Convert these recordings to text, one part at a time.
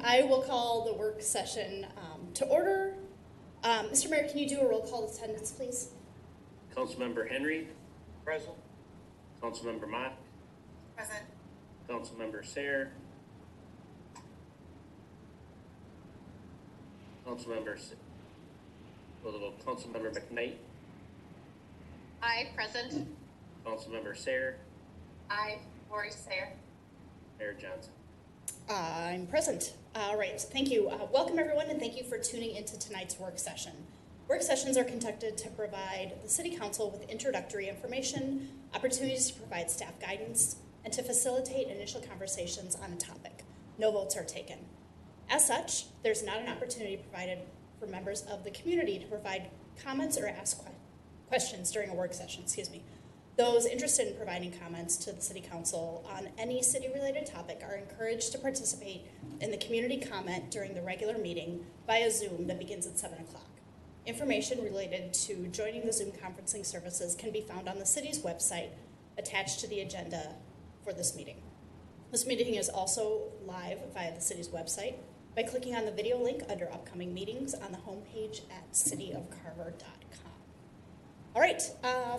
I will call the work session to order. Mr. Mayor, can you do a roll call attendance, please? Councilmember Henry. Present. Councilmember Mott. Present. Councilmember Sayre. Councilmember McKnight. Aye, present. Councilmember Sayre. Aye, Lori Sayre. Mayor Johnson. I'm present. All right, thank you. Welcome everyone, and thank you for tuning into tonight's work session. Work sessions are conducted to provide the City Council with introductory information, opportunities to provide staff guidance, and to facilitate initial conversations on a topic. No votes are taken. As such, there's not an opportunity provided for members of the community to provide comments or ask questions during a work session, Those interested in providing comments to the City Council on any city-related topic are encouraged to participate in the community comment during the regular meeting via Zoom that begins at 7 o'clock. Information related to joining the Zoom conferencing services can be found on the city's website attached to the agenda for this meeting. This meeting is also live via the city's website by clicking on the video link under upcoming meetings on the homepage at cityofcarver.com. All right,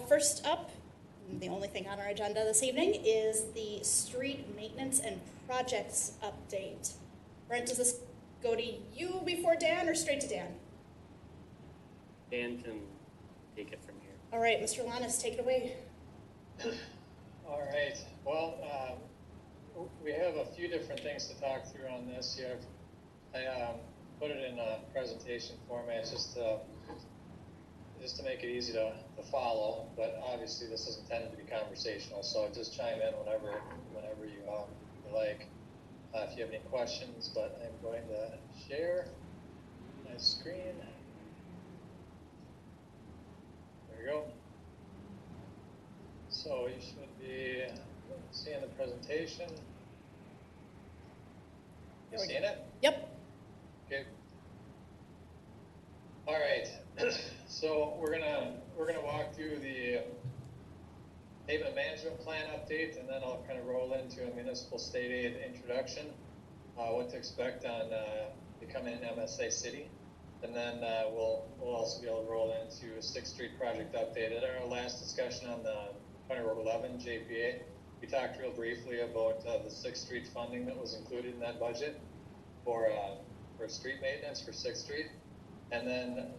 first up, the only thing on our agenda this evening is the street maintenance and projects update. Brent, does this go to you before Dan or straight to Dan? Dan can take it from here. All right, Mr. Lannis, take it away. All right. Well, we have a few different things to talk through on this here. I put it in a presentation format just to make it easy to follow, but obviously this is intended to be conversational, so just chime in whenever you like. If you have any questions, but I'm going to share my screen. There we go. So you should be seeing the presentation. You seeing it? Yep. Okay. All right. So we're gonna walk through the pavement management plan update, and then I'll kind of roll into a municipal state aid introduction, what to expect on becoming an MSA city, and then we'll also be able to roll into a 6th Street project update. In our last discussion on the County Road 11 JPA, we talked real briefly about the 6th Street funding that was included in that budget for street maintenance for 6th Street. And then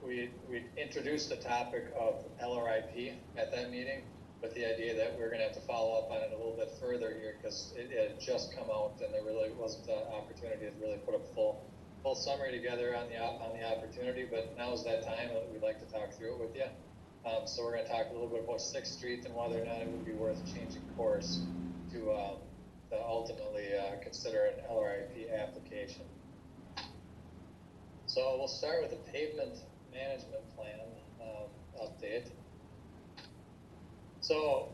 we introduced the topic of LRIP at that meeting with the idea that we're going to have to follow up on it a little bit further here because it had just come out and there really wasn't an opportunity to really put a full summary together on the opportunity. But now is that time that we'd like to talk through it with you. So we're going to talk a little bit about 6th Street and whether or not it would be worth changing course to ultimately consider an LRIP application. So we'll start with the pavement management plan update. So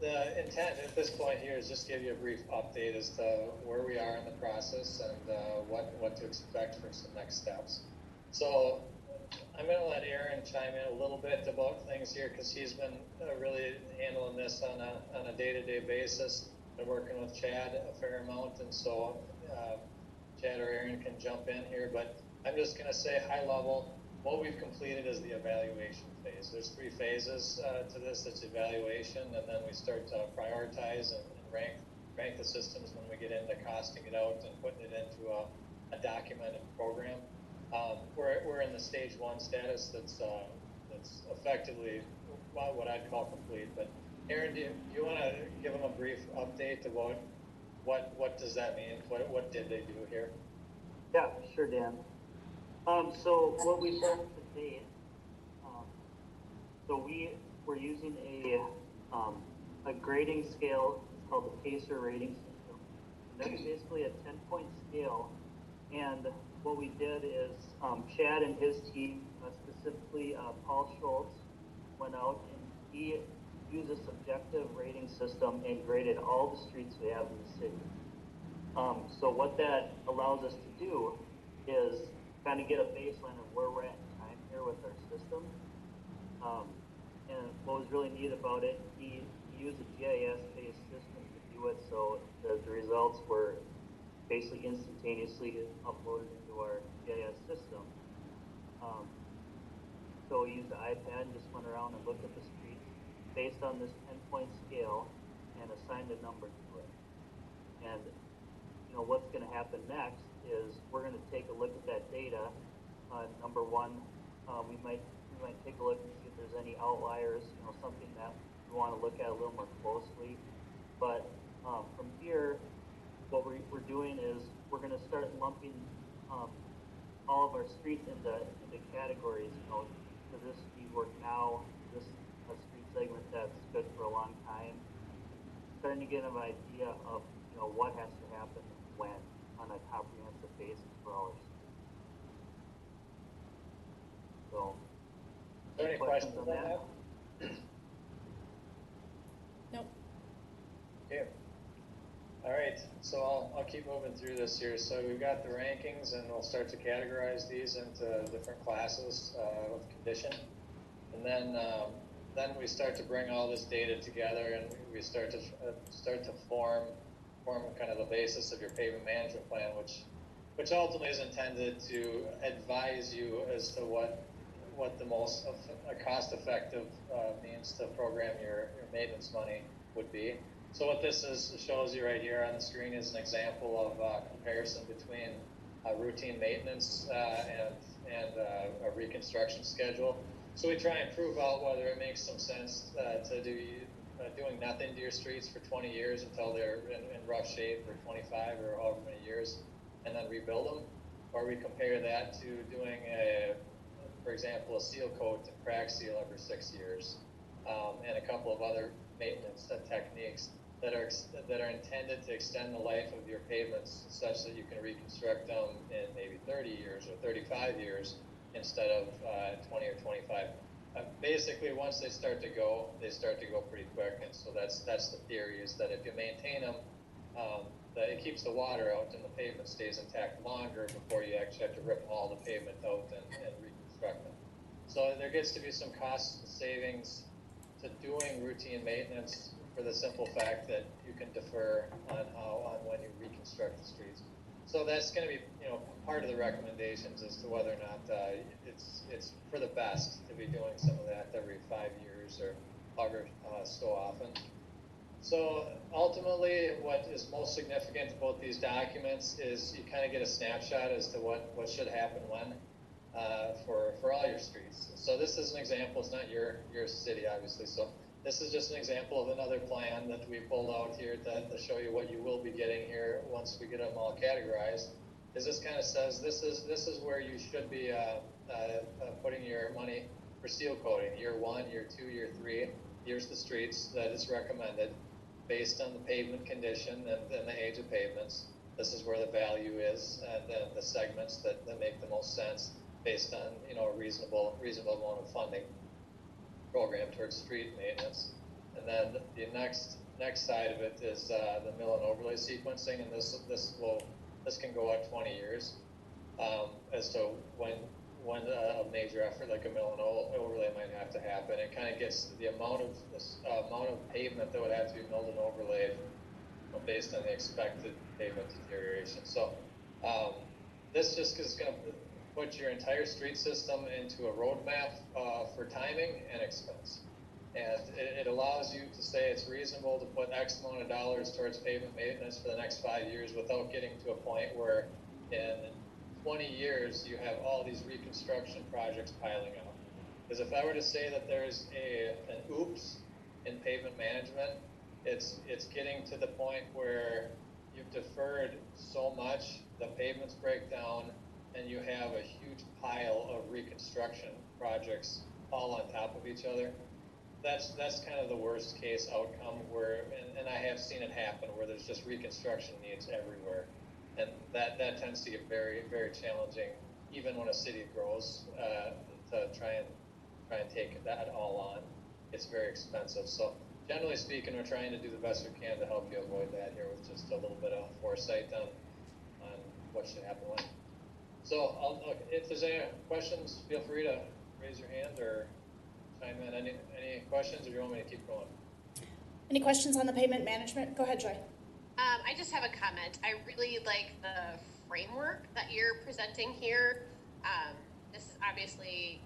the intent at this point here is just give you a brief update as to where we are in the process and what to expect for some next steps. So I'm going to let Aaron chime in a little bit about things here because he's been really handling this on a day-to-day basis. Been working with Chad a fair amount, and so Chad or Aaron can jump in here, but I'm just going to say high level, what we've completed is the evaluation phase. There's 3 phases to this. It's evaluation, and then we start to prioritize and rank the systems when we get into costing it out and putting it into a documented program. We're in the stage 1 status that's effectively what I'd call complete. But Aaron, do you want to give them a brief update about what does that mean? What did they do here? Yeah, sure, Dan. So what we've done to date, so we're using a grading scale. It's called the PACER rating system. And that's basically a 10-point scale. And what we did is Chad and his team, specifically Paul Schultz, went out and he used a subjective rating system and graded all the streets we have in the city. So what that allows us to do is kind of get a baseline of where we're at in time here with our system. And what was really neat about it, he used a GIS-based system to do it, so the results were basically instantaneously uploaded into our GIS system. So we used the iPad and just went around and looked at the streets based on this 10-point scale and assigned a number to it. And what's going to happen next is we're going to take a look at that data. Number one, we might take a look and see if there's any outliers, something that we want to look at a little more closely. But from here, what we're doing is we're going to start lumping all of our streets into categories. Does this need work now? Is this a street segment that's good for a long time? Starting to get an idea of what has to happen when on a comprehensive basis for all our streets. So, Are there any questions on that? Nope. Okay. All right, so I'll keep moving through this here. So we've got the rankings, and we'll start to categorize these into different classes of condition, and then we start to bring all this data together, and we start to form kind of the basis of your pavement management plan, which ultimately is intended to advise you as to what the most cost-effective means to program your maintenance money would be. So what this shows you right here on the screen is an example of comparison between routine maintenance and a reconstruction schedule. So we try and prove out whether it makes some sense to do doing nothing to your streets for 20 years until they're in rough shape, or 25 or however many years, and then rebuild them. Or we compare that to doing for example, a seal coat and crack seal every 6 years, and a couple of other maintenance techniques that are intended to extend the life of your pavements such that you can reconstruct them in maybe 30 years or 35 years instead of 20 or 25. Basically, once they start to go pretty quick, and so that's the theory, is that if you maintain them, that it keeps the water out and the pavement stays intact longer before you actually have to rip all the pavement out and reconstruct them. So there gets to be some cost savings to doing routine maintenance for the simple fact that you can defer on when you reconstruct the streets. So that's going to be part of the recommendations as to whether or not it's for the best to be doing some of that every 5 years or however so often. So ultimately, what is most significant about these documents is you kind of get a snapshot as to what should happen when for all your streets. So this is an example. It's not your city, obviously. So this is just an example of another plan that we pulled out here to show you what you will be getting here once we get them all categorized. Is this kind of says this is where you should be putting your money for seal coating: year 1, year 2, year 3. Here's the streets that is recommended based on the pavement condition and the age of pavements. This is where the value is, and then the segments that make the most sense based on a reasonable amount of funding program towards street maintenance. And then the next side of it is the mill and overlay sequencing, and this can go out 20 years as to when a major effort like a mill and overlay might have to happen. It kind of gets the amount of pavement that would have to be milled and overlaid based on the expected pavement deterioration. So this just is going to put your entire street system into a roadmap for timing and expense. And it allows you to say it's reasonable to put X amount of dollars towards pavement maintenance for the next 5 years without getting to a point where in 20 years you have all these reconstruction projects piling up. Because if I were to say that there's an oops in pavement management, it's getting to the point where you've deferred so much, the pavements break down, and you have a huge pile of reconstruction projects all on top of each other. That's kind of the worst case outcome where, and I have seen it happen, where there's just reconstruction needs everywhere. And that tends to get very, very challenging, even when a city grows, to try and take that all on. It's very expensive. So generally speaking, we're trying to do the best we can to help you avoid that here with just a little bit of foresight on what should happen when. So if there's any questions, feel free to raise your hand or chime in. Any questions, or do you want me to keep going? Any questions on the pavement management? Go ahead, Joy. I just have a comment. I really like the framework that you're presenting here. This is obviously,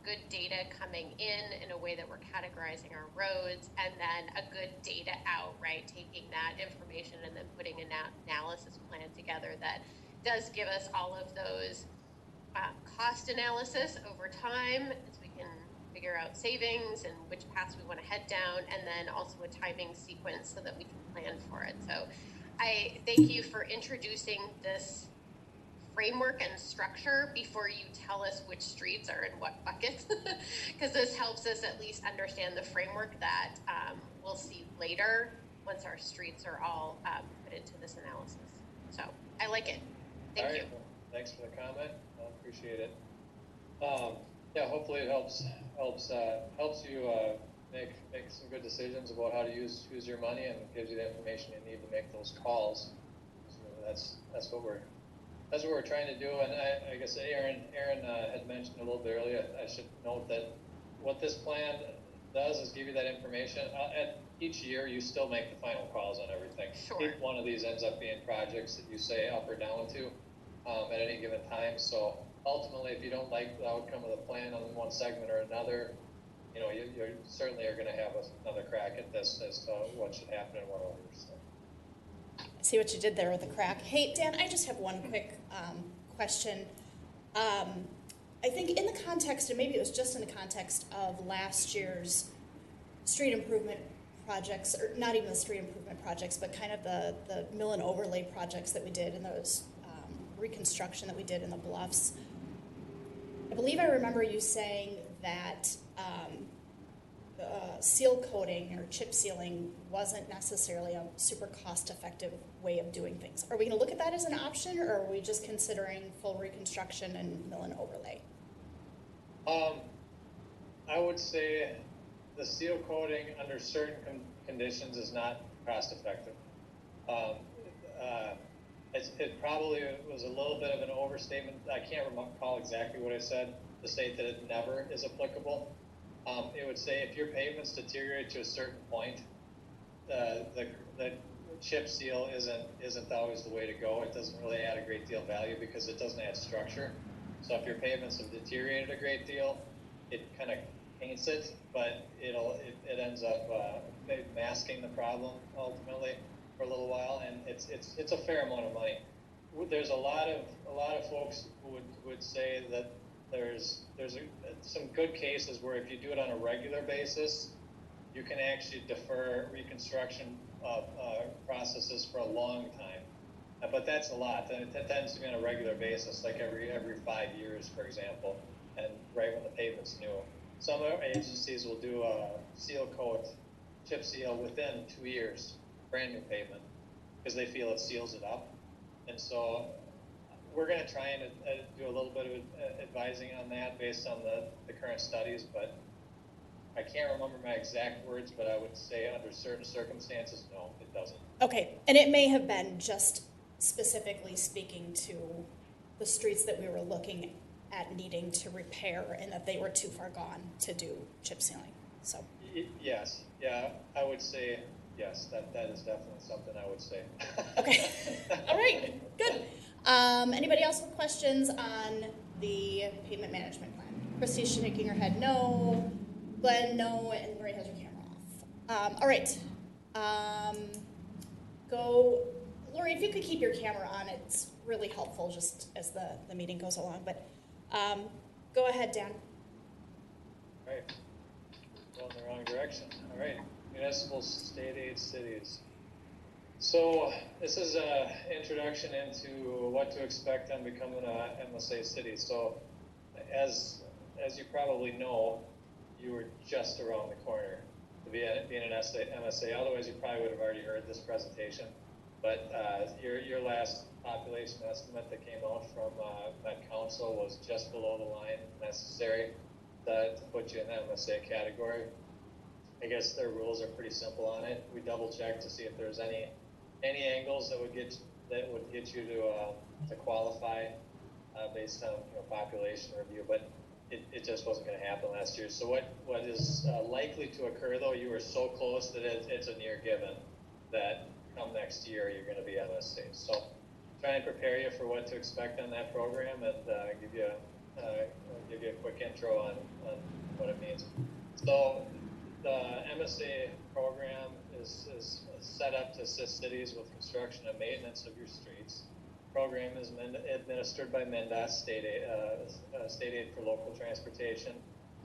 good data coming in a way that we're categorizing our roads, and then a good data out, right? Taking that information and then putting an analysis plan together that does give us all of those cost analysis over time, as we can figure out savings and which paths we want to head down, and then also a timing sequence so that we can plan for it. So I thank you for introducing this framework and structure before you tell us which streets are in what buckets, because this helps us at least understand the framework that we'll see later once our streets are all put into this analysis. So I like it. Thank you. Well, thanks for the comment. I appreciate it. Yeah, hopefully it helps you make some good decisions about how to use your money, and gives you the information you need to make those calls. So that's what we're trying to do. And I guess Aaron had mentioned a little bit earlier. I should note that what this plan does is give you that information. At each year, you still make the final calls on everything. Sure. Each one of these ends up being projects that you say up or down to at any given time. So ultimately, if you don't like the outcome of the plan on one segment or another, you certainly are going to have another crack at this as to what should happen in what order. So. See what you did there with the crack. Hey, Dan, I just have one quick question. I think in the context, and maybe it was just in the context of last year's street improvement projects, or not even the street improvement projects, but kind of the mill and overlay projects that we did, and those reconstruction that we did in the bluffs. I believe I remember you saying that seal coating or chip sealing wasn't necessarily a super cost-effective way of doing things. Are we going to look at that as an option, or are we just considering full reconstruction and mill and overlay? I would say the seal coating under certain conditions is not cost-effective. It probably was a little bit of an overstatement. I can't recall exactly what I said to state that it never is applicable. It would say if your pavements deteriorate to a certain point, the chip seal isn't always the way to go. It doesn't really add a great deal of value because it doesn't add structure. So if your pavements have deteriorated a great deal, it kind of paints it, but it ends up masking the problem ultimately for a little while, and it's a fair amount of money. There's a lot of folks who would say that there's some good cases where if you do it on a regular basis, you can actually defer reconstruction of processes for a long time. But that's a lot, and it tends to be on a regular basis, like every 5 years, for example, and right when the pavement's new. Some agencies will do a seal coat, chip seal within 2 years, brand new pavement, because they feel it seals it up. And so we're going to try and do a little bit of advising on that based on the current studies, but I can't remember my exact words, but I would say under certain circumstances, no, it doesn't. Okay, and it may have been just specifically speaking to the streets that we were looking at needing to repair, and that they were too far gone to do chip sealing. So yes, yeah, I would say yes. That is definitely something I would say. okay, all right, good. Anybody else with questions on the pavement management plan? Christy's shaking her head no. Glenn, no, and Lori has her camera off. All right. Go, Lori, if you could keep your camera on, it's really helpful just as the meeting goes along. But go ahead, Dan. All right. Going in the wrong direction. All right. Municipal state aid cities. So this is an introduction into what to expect on becoming a MSA city. So as you probably know, you were just around the corner to being an MSA. Otherwise, you probably would have already heard this presentation. But your last population estimate that came out from Met Council was just below the line necessary to put you in the MSA category. I guess their rules are pretty simple on it. We double checked to see if there's any angles that would get you to qualify based on population review, but it just wasn't going to happen last year. So what is likely to occur, though, you were so close that it's a near given that come next year, you're going to be MSA. So try and prepare you for what to expect on that program, and give you a quick intro on what it means. So the MSA program is set up to assist cities with construction and maintenance of your streets. The program is administered by MnDOT, state aid for local transportation.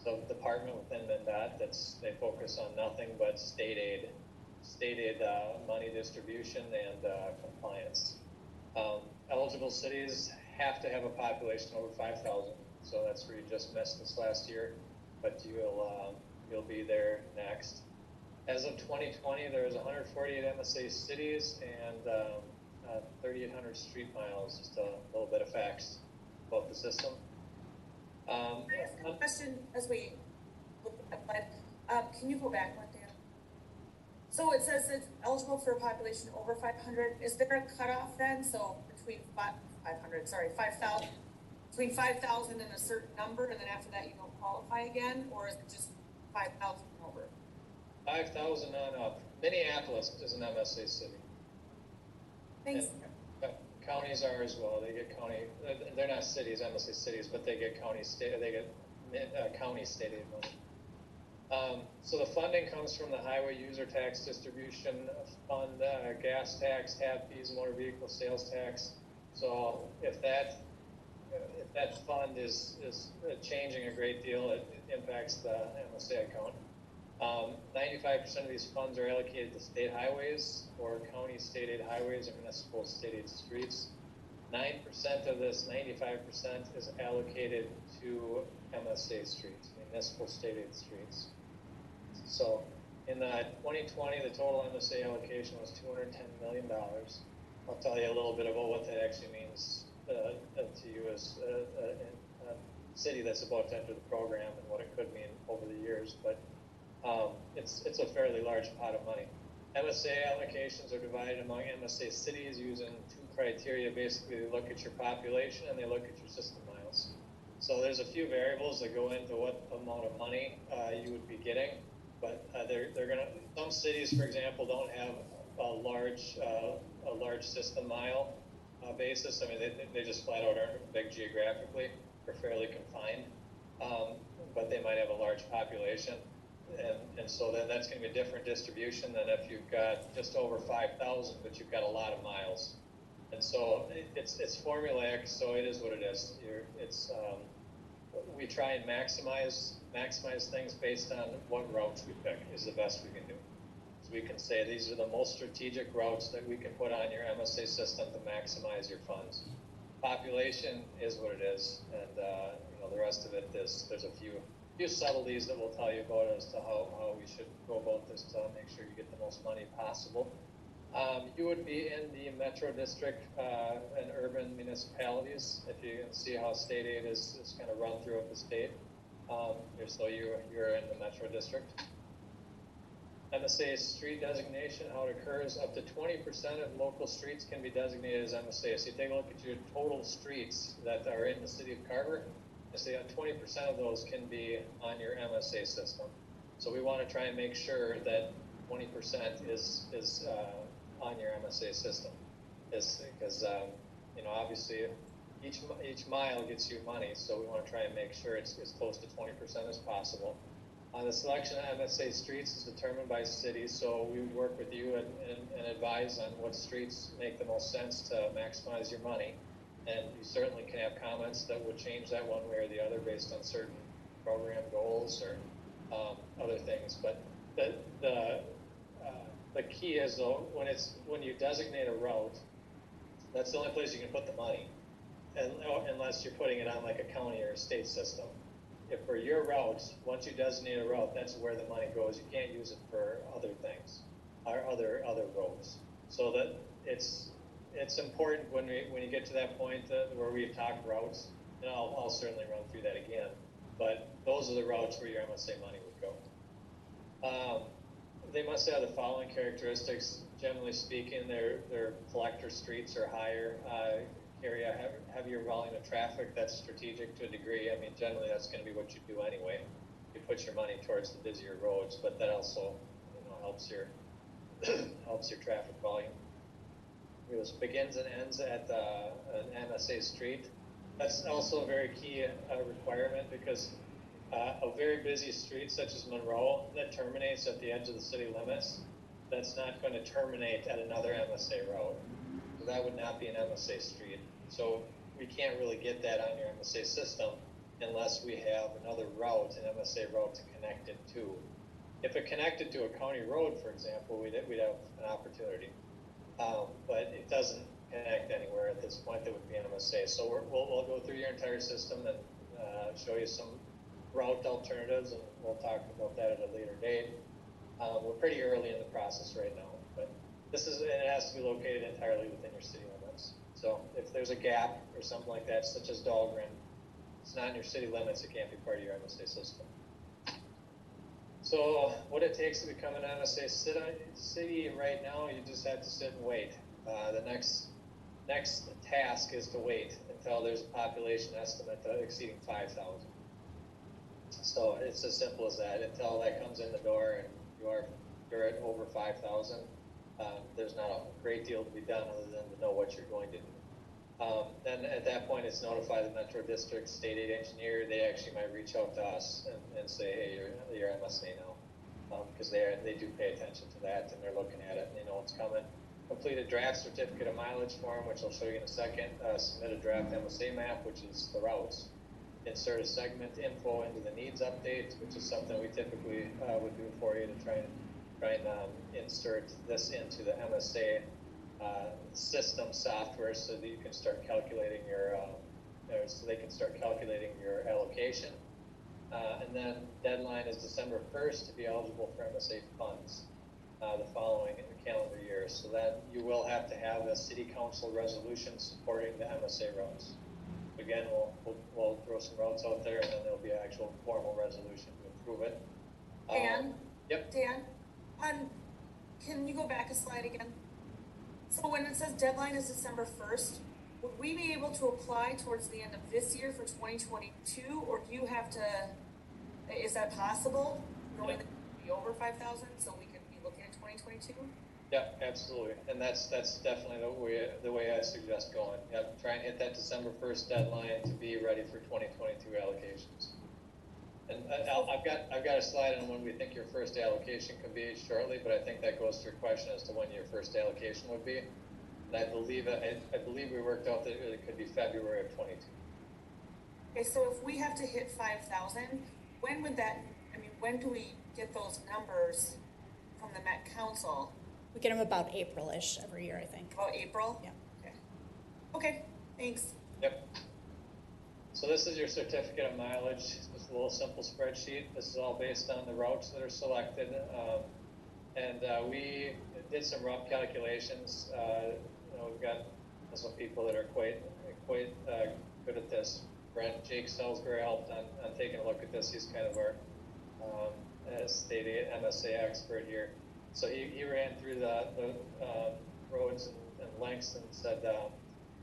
So the department within MnDOT, they focus on nothing but state aid money distribution and compliance. Eligible cities have to have a population over 5,000. So that's where you just missed this last year, but you'll be there next. As of 2020, there was 148 MSA cities and 3,800 street miles. Just a little bit of facts about the system. Can I ask a question as we look at that? Can you go back one, Dan? So it says it's eligible for a population over 500. Is there a cutoff then? So between 5,000, between 5,000 and a certain number, and then after that you don't qualify again, or is it just 5,000 and over? 5,000 on up. Minneapolis is an MSA city. Thanks. And counties are as well. They get county. They're not cities, MSA cities, but they get county state. They get county state aid money. So the funding comes from the Highway User Tax Distribution Fund, gas tax, tab fees, motor vehicle sales tax. So if that fund is changing a great deal, it impacts the MSA account. 95% of these funds are allocated to state highways or county state aid highways or municipal state aid streets. 9% of this 95% is allocated to MSA streets, municipal state aid streets. So in 2020, the total MSA allocation was $210 million. I'll tell you a little bit about what that actually means to you as a city that's about to enter the program and what it could mean over the years. But it's a fairly large pot of money. MSA allocations are divided among MSA cities using two criteria. Basically, they look at your population and they look at your system miles. So there's a few variables that go into what amount of money you would be getting. But they're gonna. Some cities, for example, don't have a large system mile basis. I mean, they just flat out aren't big geographically. They're fairly confined, but they might have a large population. And so then that's going to be a different distribution than if you've got just over 5,000, but you've got a lot of miles. And so it's formulaic, so it is what it is. We try and maximize things based on what routes we pick is the best we can do. So we can say these are the most strategic routes that we can put on your MSA system to maximize your funds. Population is what it is, and the rest of it is there's a few subtleties that we'll tell you about as to how we should go about this to make sure you get the most money possible. You would be in the metro district and urban municipalities. If you can see how state aid is kind of run throughout the state. So you're in the metro district. MSA street designation, how it occurs, up to 20% of local streets can be designated as MSA. So you take a look at your total streets that are in the city of Carver, and say 20% of those can be on your MSA system. So we want to try and make sure that 20% is on your MSA system, because obviously each mile gets you money, so we want to try and make sure it's as close to 20% as possible. The selection of MSA streets is determined by cities, so we would work with you and advise on what streets make the most sense to maximize your money. And you certainly can have comments that would change that one way or the other based on certain program goals or other things. But the key is, though, when you designate a route, that's the only place you can put the money, unless you're putting it on like a county or a state system. If for your routes, once you designate a route, that's where the money goes. You can't use it for other things or other roads. So that it's important when you get to that point where we've talked routes, and I'll certainly run through that again. But those are the routes where your MSA money would go. They must have the following characteristics. Generally speaking, their collector streets are higher, carry a heavier volume of traffic. That's strategic to a degree. I mean, generally that's going to be what you do anyway. You put your money towards the busier roads, but that also helps your helps your traffic volume. It begins and ends at an MSA street. That's also a very key requirement because a very busy street such as Monroe that terminates at the edge of the city limits, that's not going to terminate at another MSA road. So that would not be an MSA street. So we can't really get that on your MSA system unless we have another route, an MSA road to connect it to. If it connected to a county road, for example, we'd have an opportunity. But it doesn't connect anywhere at this point that would be an MSA. So we'll go through your entire system and show you some route alternatives, and we'll talk about that at a later date. We're pretty early in the process right now, but it has to be located entirely within your city limits. So if there's a gap or something like that, such as Dahlgren, it's not in your city limits, it can't be part of your MSA system. So what it takes to become an MSA city right now, you just have to sit and wait. The next task is to wait until there's a population estimate exceeding 5,000. So it's as simple as that. Until that comes in the door and you're at over 5,000, there's not a great deal to be done other than to know what you're going to do. Then at that point, it's notify the Metro District State Aid Engineer. They actually might reach out to us and say, hey, you're MSA now, because they do pay attention to that, and they're looking at it, and they know it's coming. Complete a draft certificate of mileage form, which I'll show you in a second. Submit a draft MSA map, which is the routes. Insert a segment info into the needs update, which is something we typically would do for you to try and insert this into the MSA system software so that you can start calculating so they can start calculating your allocation. And then deadline is December 1st to be eligible for MSA funds the following calendar year. So that you will have to have a city council resolution supporting the MSA routes. Again, we'll throw some routes out there, and then there'll be an actual formal resolution to approve it. Dan? Yep. Dan, can you go back a slide again? So when it says deadline is December 1st, would we be able to apply towards the end of this year for 2022, or do you have to, is that possible? Knowing that it would be over 5,000, so we could be looking at 2022? Yeah, absolutely. And that's definitely the way I suggest going. Yep, try and hit that December 1st deadline to be ready for 2022 allocations. And I've got a slide on when we think your first allocation could be shortly, but I think that goes to your question as to when your first allocation would be. And I believe we worked out that it could be February of 22. Okay, so if we have to hit 5,000, when do we get those numbers from the Met Council? We get them about April-ish every year, I think. About April? Yeah. Okay, thanks. Yep. So this is your certificate of mileage. It's a little simple spreadsheet. This is all based on the routes that are selected. We did some rough calculations. We've got some people that are quite good at this. Jake Salisbury helped on taking a look at this. He's kind of our state MSA expert here. So he ran through the roads and lengths and said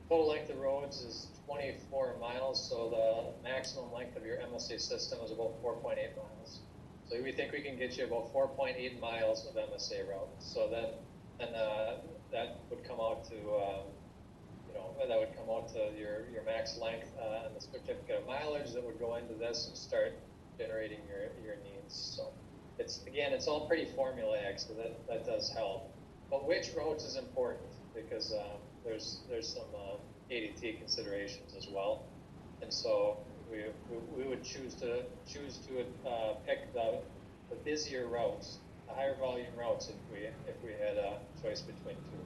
total length of roads is 24 miles, so the maximum length of your MSA system is about 4.8 miles. So we think we can get you about 4.8 miles of MSA route. So then that would come out to your max length and the certificate of mileage that would go into this and start generating your needs. So it's all pretty formulaic, so that does help. But which routes is important because there's some ADT considerations as well, and so we would choose to pick the busier routes, the higher volume routes if we had a choice between two.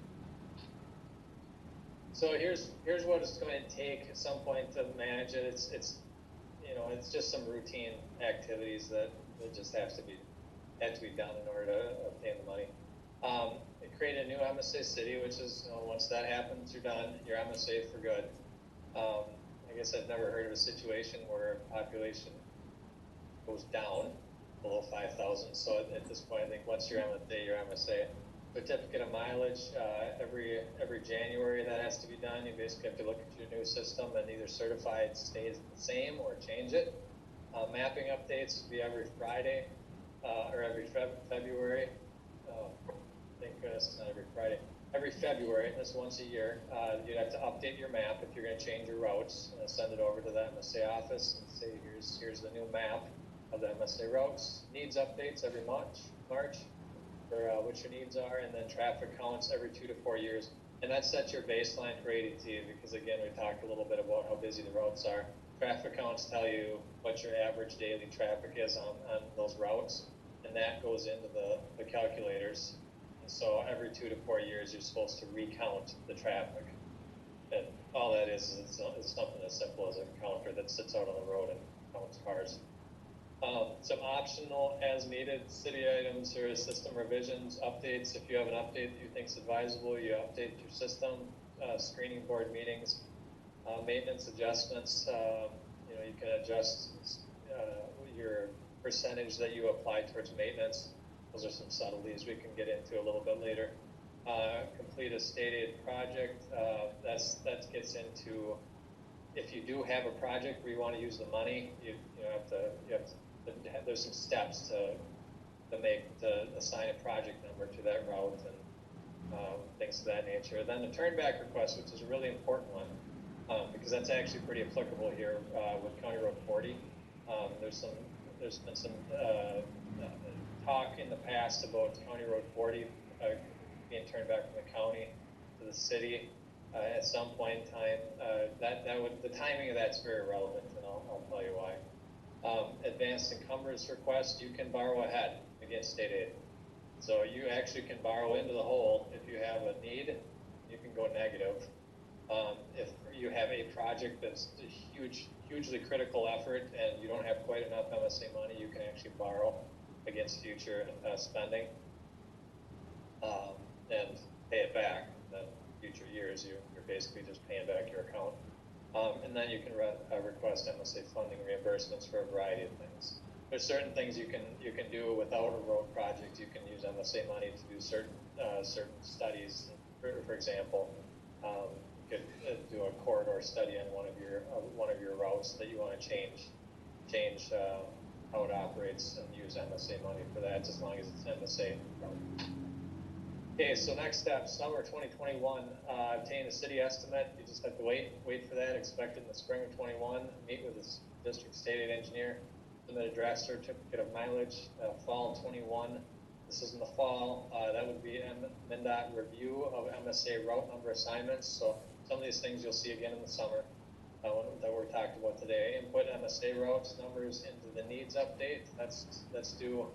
So here's what it's going to take at some point to manage it. It's just some routine activities that just have to be done in order to obtain the money. Create a new MSA city, which is once that happens, you're done. You're MSA for good. I guess I've never heard of a situation where population goes down below 5,000. So at this point, I think once you're MSA, you're MSA. Certificate of mileage every January that has to be done. You basically have to look at your new system and either certify it stays the same or change it. Mapping updates would be every Friday or every February. I think this is not every Friday, every February, and this once a year, you'd have to update your map if you're going to change your routes, send it over to the MSA office and say, here's the new map of the MSA routes. Needs updates every March for what your needs are, and then traffic counts every 2 to 4 years. And that sets your baseline for ADT because, again, we talked a little bit about how busy the routes are. Traffic counts tell you what your average daily traffic is on those routes, and that goes into the calculators. And so every 2 to 4 years, you're supposed to recount the traffic. And all that is it's something as simple as a counter that sits out on the road and counts cars. Some optional as-needed city items or system revisions, updates. If you have an update that you think is advisable, you update your system, screening board meetings, maintenance adjustments. You can adjust your percentage that you apply towards maintenance. Those are some subtleties we can get into a little bit later. Complete a state aid project. That gets into if you do have a project where you want to use the money, you have to there's some steps to assign a project number to that route and things of that nature. Then the turnback request, which is a really important one, because that's actually pretty applicable here with County Road 40. There's been some talk in the past about County Road 40 being turned back from the county to the city at some point in time. The timing of that's very relevant, and I'll tell you why. Advanced encumbrance request, you can borrow ahead against state aid. So you actually can borrow into the hole if you have a need. You can go negative. If you have a project that's a hugely critical effort and you don't have quite enough MSA money, you can actually borrow against future spending and pay it back. Then future years, you're basically just paying back your account. And then you can request MSA funding reimbursements for a variety of things. There's certain things you can do without a road project. You can use MSA money to do certain studies. For example, you could do a corridor study on one of your routes that you want to change how it operates and use MSA money for that, as long as it's MSA. Okay, so next step, summer 2021, obtain a city estimate. You just have to wait for that. Expect it in the spring of 21. Meet with the district state aid engineer. Submit a draft certificate of mileage. Fall 21. This is in the fall. That would be MnDOT review of MSA route number assignments. So some of these things you'll see again in the summer that we're talking about today. Input MSA routes numbers into the needs update. That's due.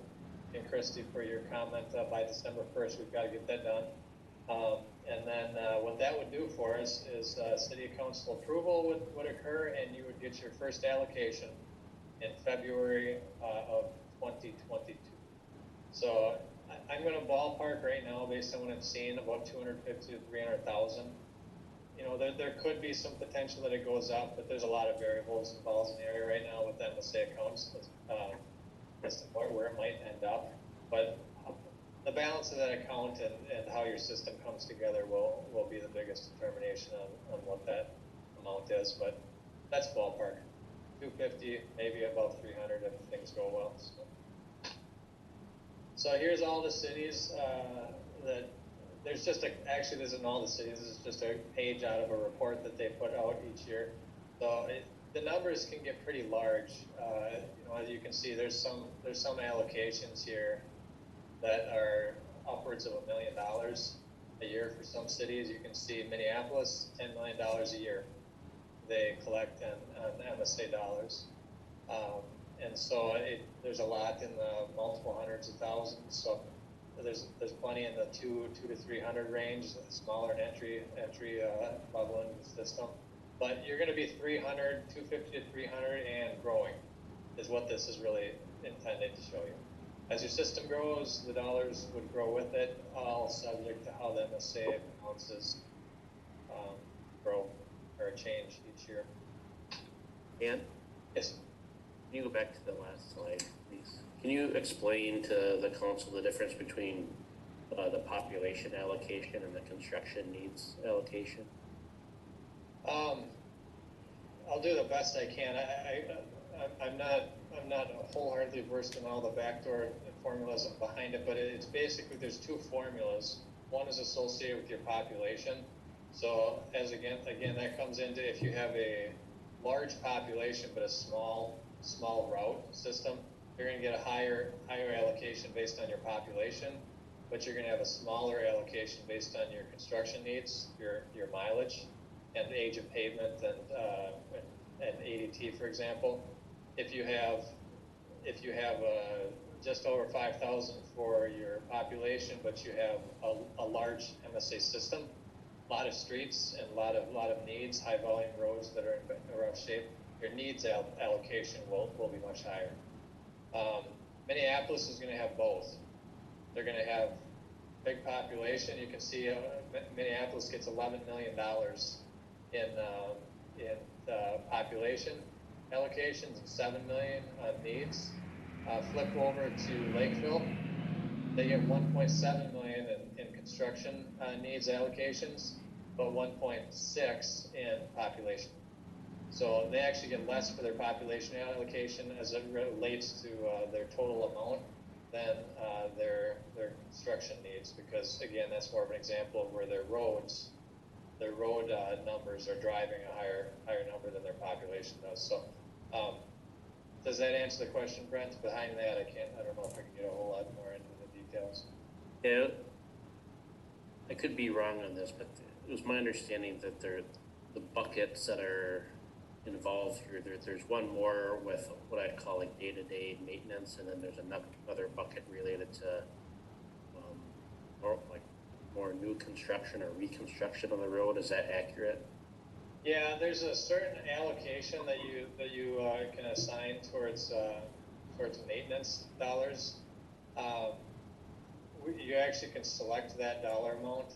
And Christy, for your comment, by December 1st, we've got to get that done. And then what that would do for us is city council approval would occur, and you would get your first allocation in February of 2022. So I'm going to ballpark right now, based on what I'm seeing, about 250 to 300,000. There could be some potential that it goes up, but there's a lot of variables and balls in the area right now with MSA accounts. As to where it might end up, but the balance of that account and how your system comes together will be the biggest determination on what that amount is. But that's ballpark, 250, maybe above 300 if things go well. So here's all the cities that there's just actually this isn't all the cities. This is just a page out of a report that they put out each year. So the numbers can get pretty large. As you can see, there's some allocations here that are upwards of $1 million a year for some cities. You can see Minneapolis, $10 million a year they collect on MSA dollars, and so there's a lot in the multiple hundreds of thousands. So there's plenty in the 2 to 300 range, smaller entry level into the system. But you're going to be 300, 250 to 300, and growing is what this is really intended to show you. As your system grows, the dollars would grow with it, all subject to how the MSA balances grow or change each year. Dan? Yes. Can you go back to the last slide, please? Can you explain to the council the difference between the population allocation and the construction needs allocation? I'll do the best I can. I'm not wholeheartedly versed in all the backdoor formulas behind it, but it's basically there's two formulas One is associated with your population. So as again, that comes into if you have a large population but a small route system, you're going to get a higher allocation based on your population, but you're going to have a smaller allocation based on your construction needs, your mileage, and age of pavement and ADT, for example. If you have just over 5,000 for your population, but you have a large MSA system, a lot of streets and a lot of needs, high volume roads that are in rough shape, your needs allocation will be much higher. Minneapolis is going to have both. They're going to have big population. You can see Minneapolis gets $11 million in population allocations and $7 million on needs. Flip over to Lakeville, they get 1.7 million in construction needs allocations, but 1.6 in population. So they actually get less for their population allocation as it relates to their total amount than their construction needs, because again, that's more of an example of where their road numbers are driving a higher number than their population does. So does that answer the question, Brent? Behind that, I don't know if I can get a whole lot more into the details. Yeah, I could be wrong on this, but it was my understanding that the buckets that are involved here, there's one more with what I'd call like day-to-day maintenance, and then there's another bucket related to more new construction or reconstruction on the road. Is that accurate? Yeah, there's a certain allocation that you can assign towards maintenance dollars. You actually can select that dollar amount.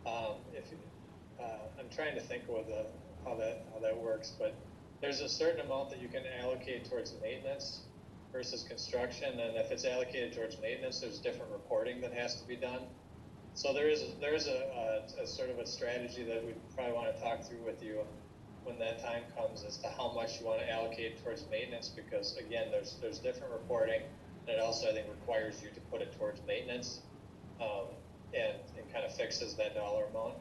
I'm trying to think of how that works, but there's a certain amount that you can allocate towards maintenance versus construction, and if it's allocated towards maintenance, there's different reporting that has to be done. So there is a sort of a strategy that we probably want to talk through with you when that time comes as to how much you want to allocate towards maintenance, because again, there's different reporting, and it also I think requires you to put it towards maintenance, and kind of fixes that dollar amount.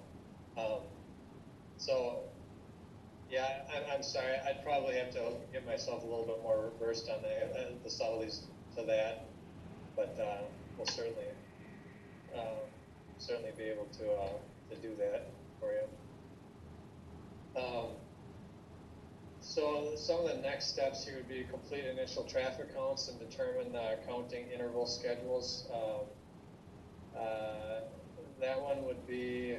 So yeah, I'm sorry, I'd probably have to get myself a little bit more versed on the subtleties to that, but we'll certainly be able to do that for you. So some of the next steps here would be complete initial traffic counts and determine counting interval schedules. That one would be,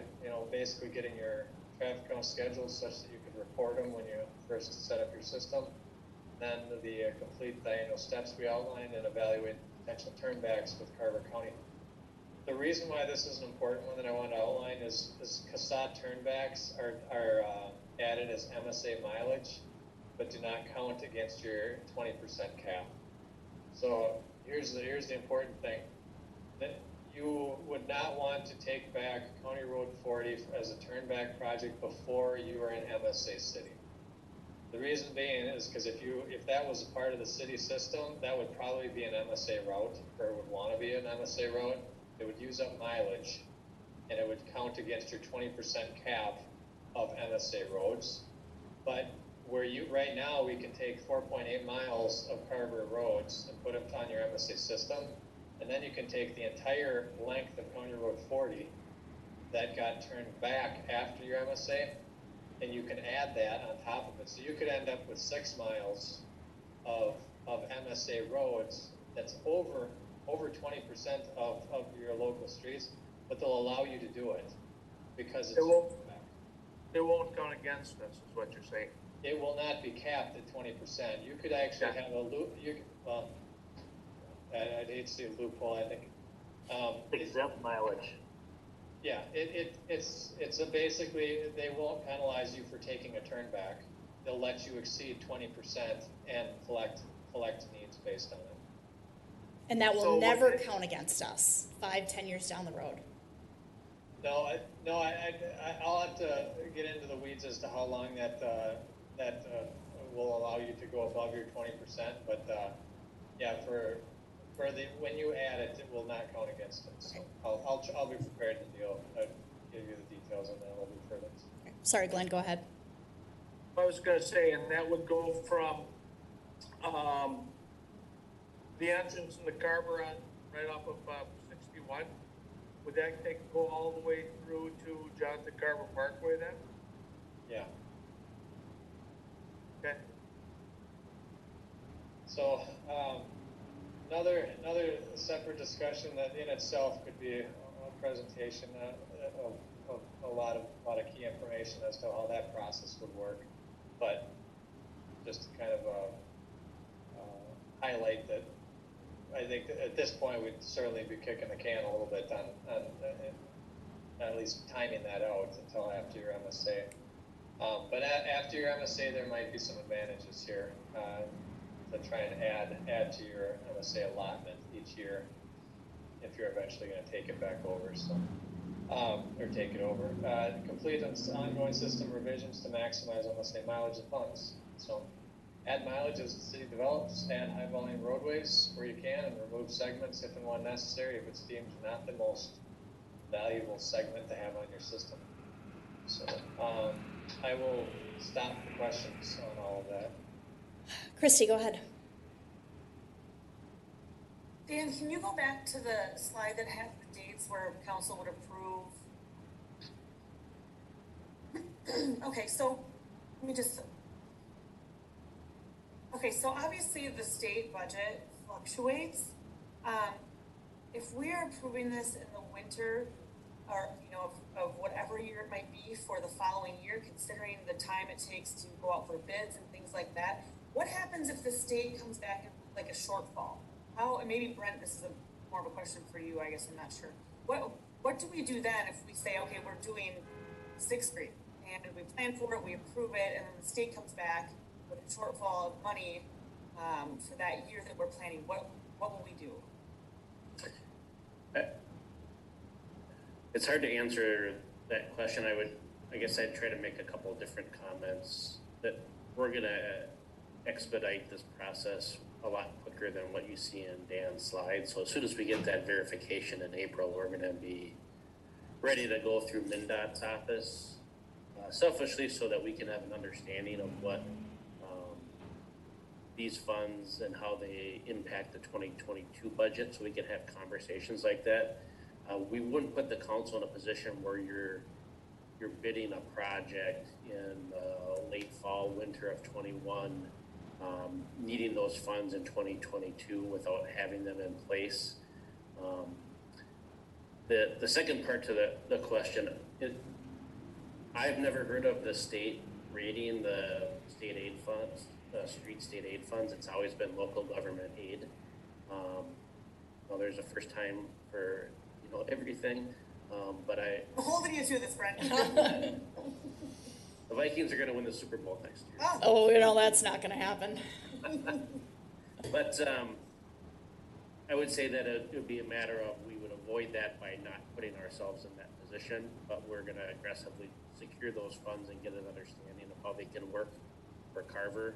basically getting your traffic count schedules such that you could report them when you first set up your system. Then the complete the annual steps we outlined and evaluate potential turnbacks with Carver County. The reason why this is an important one that I want to outline is CASAT turnbacks are added as MSA mileage, but do not count against your 20% cap. So here's the important thing. That you would not want to take back County Road 40 as a turnback project before you are in MSA city. The reason being is because if that was a part of the city system, that would probably be an MSA route, or would want to be an MSA route. It would use up mileage, and it would count against your 20% cap of MSA roads. But where right now we can take 4.8 miles of Carver roads and put them on your MSA system, and then you can take the entire length of County Road 40 that got turned back after your MSA, and you can add that on top of it. So you could end up with 6 miles of MSA roads that's over 20% of your local streets, but they'll allow you to do it because it's it won't count against us, is what you're saying. It will not be capped at 20%. You could actually have a loop. I'd hate to see a loophole. I think exempt mileage. Yeah, it's basically they won't penalize you for taking a turnback. They'll let you exceed 20% and collect needs based on it. And that will never count against us 5-10 years down the road. No, I'll have to get into the weeds as to how long that will allow you to go above your 20%. But yeah, when you add it, it will not count against it. So I'll be prepared to give you the details on that a little bit further. Sorry, Glenn, go ahead. I was gonna say, and that would go from, the entrance in the Carver on, right off of, 61. Would that go all the way through to Jonathan Carver Parkway then? Yeah. Okay. So, another separate discussion that in itself could be a presentation of a lot of key information as to how that process would work. But just to kind of highlight that, I think that at this point we'd certainly be kicking the can a little bit on at least timing that out until after your MSA. But after your MSA, there might be some advantages here to try and add to your MSA allotment each year if you're eventually going to take it back over. So, or take it over. Complete ongoing system revisions to maximize MSA mileage and funds. So, add mileage as the city develops, add high volume roadways where you can, and remove segments if and when necessary if it's deemed not the most valuable segment to have on your system. So, I will stop the questions on all of that. Christy, go ahead. Dan, can you go back to the slide that had the dates where council would approve? Okay, so let me just. Okay, so obviously the state budget fluctuates. If we are approving this in the winter, or of whatever year it might be for the following year, considering the time it takes to go out for bids and things like that, what happens if the state comes back and like a shortfall? How, and maybe Brent, this is more of a question for you, I guess, I'm not sure. What do we do then if we say, okay, we're doing 6th Street and we plan for it, we approve it, and then the state comes back with a shortfall of money for that year that we're planning? What will we do? It's hard to answer that question. I guess I'd try to make a couple of different comments. That we're going to expedite this process a lot quicker than what you see in Dan's slide. So as soon as we get that verification in April, we're going to be ready to go through MnDOT's office, selfishly, so that we can have an understanding of what these funds and how they impact the 2022 budget, so we can have conversations like that. We wouldn't put the council in a position where you're bidding a project in late fall, winter of 21, needing those funds in 2022 without having them in place. The second part to the question, I've never heard of the state rating the state aid funds, street state aid funds. It's always been local government aid. Well, there's a first time for everything, but I'm holding you to this, Brent. The Vikings are going to win the Super Bowl next year. Oh, that's not going to happen. But I would say that it would be a matter of we would avoid that by not putting ourselves in that position, but we're going to aggressively secure those funds and get an understanding of how they can work for Carver.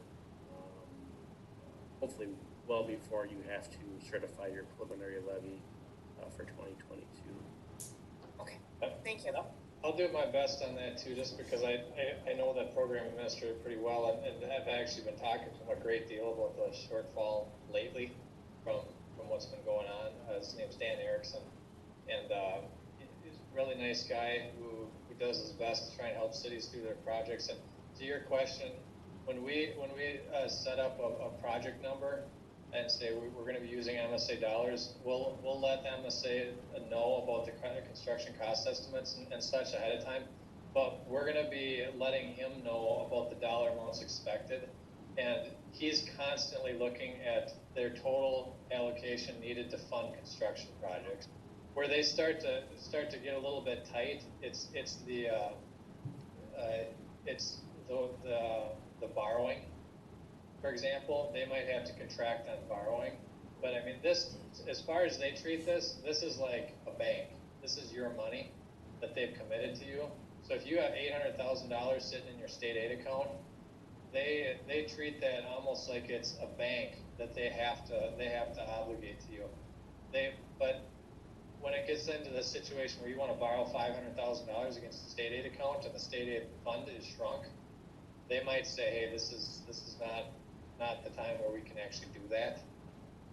Hopefully well before you have to certify your preliminary levy for 2022. Okay, thank you. I'll do my best on that too, just because I know that program administrator pretty well, and I've actually been talking to him a great deal about the shortfall lately from what's been going on. His name's Dan Erickson, and he's a really nice guy who does his best to try and help cities through their projects. And to your question, when we set up a project number and say we're going to be using MSA dollars, we'll let MSA know about the construction cost estimates and such ahead of time. But we're going to be letting him know about the dollar amounts expected, and he's constantly looking at their total allocation needed to fund construction projects. Where they start to get a little bit tight, it's the borrowing. For example, they might have to contract on borrowing, but I mean, this, as far as they treat this is like a bank. This is your money that they've committed to you. So if you have $800,000 sitting in your state aid account, they treat that almost like it's a bank that they have to obligate to you. But when it gets into the situation where you want to borrow $500,000 against the state aid account and the state aid fund is shrunk, they might say, hey, this is not the time where we can actually do that.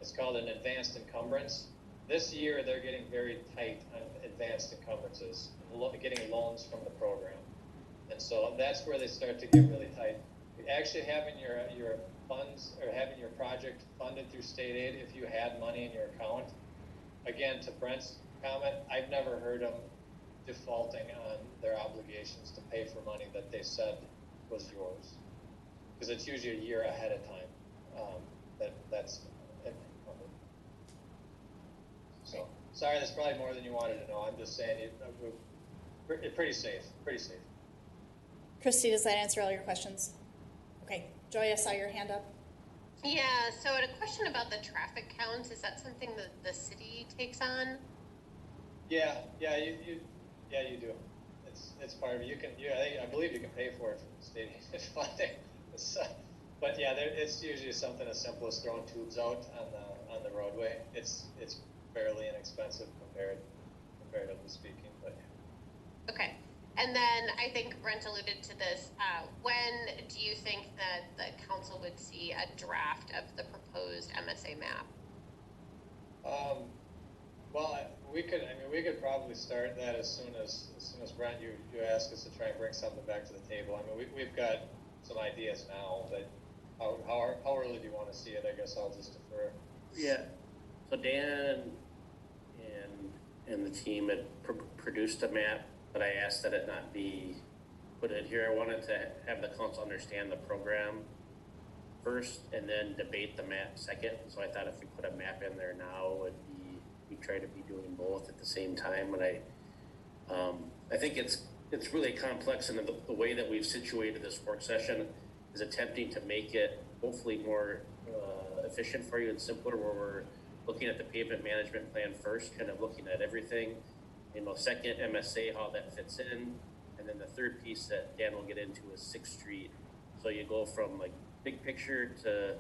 It's called an advanced encumbrance. This year they're getting very tight on advanced encumbrances, getting loans from the program, and so that's where they start to get really tight. Actually, having your funds or having your project funded through state aid, if you had money in your account, again, to Brent's comment, I've never heard them defaulting on their obligations to pay for money that they said was yours, because it's usually a year ahead of time. That's encumbered. So sorry, that's probably more than you wanted to know. I'm just saying we're pretty safe. Pretty safe. Christy, does that answer all your questions? Okay, Joy, I saw your hand up. Yeah, so a question about the traffic counts, is that something that the city takes on? Yeah, you do. It's part of it. I believe you can pay for it from the state funding. But yeah, it's usually something as simple as throwing tubes out on the roadway. It's fairly inexpensive comparatively speaking. But yeah. Okay. And then I think Brent alluded to this. When do you think that the council would see a draft of the proposed MSA map? Well, we could probably start that as soon as Brent, you ask us to try and bring something back to the table. I mean, we've got some ideas now, but how early do you want to see it? I guess I'll just defer. Yeah. So Dan and the team had produced a map, but I asked that it not be put in here. I wanted to have the council understand the program first and then debate the map second. So I thought if we put a map in there now, we try to be doing both at the same time. And I think it's really complex, and the way that we've situated this work session is attempting to make it hopefully more efficient for you and simpler, where we're looking at the pavement management plan first, kind of looking at everything. Second, MSA, how that fits in. And then the third piece that Dan will get into is 6th Street. So you go from like big picture to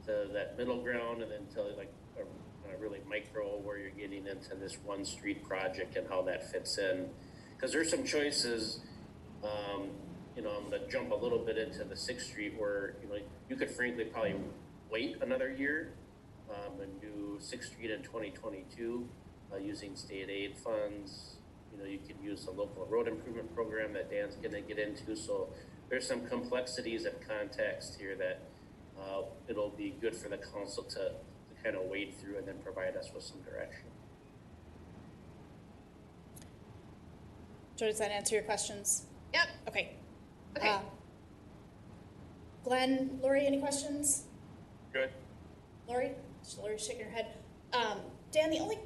that middle ground, and then to like a really micro where you're getting into this one street project and how that fits in. Because there's some choices, I'm going to jump a little bit into the 6th Street where, you could frankly probably wait another year and do 6th Street in 2022. Using state aid funds. You could use the local road improvement program that Dan's going to get into. So there's some complexities and context here that it'll be good for the council to kind of wade through and then provide us with some direction. Joy, does that answer your questions? Yep. Okay. Okay. Glenn, Lori, any questions? Good. Lori's shaking her head. Dan, the only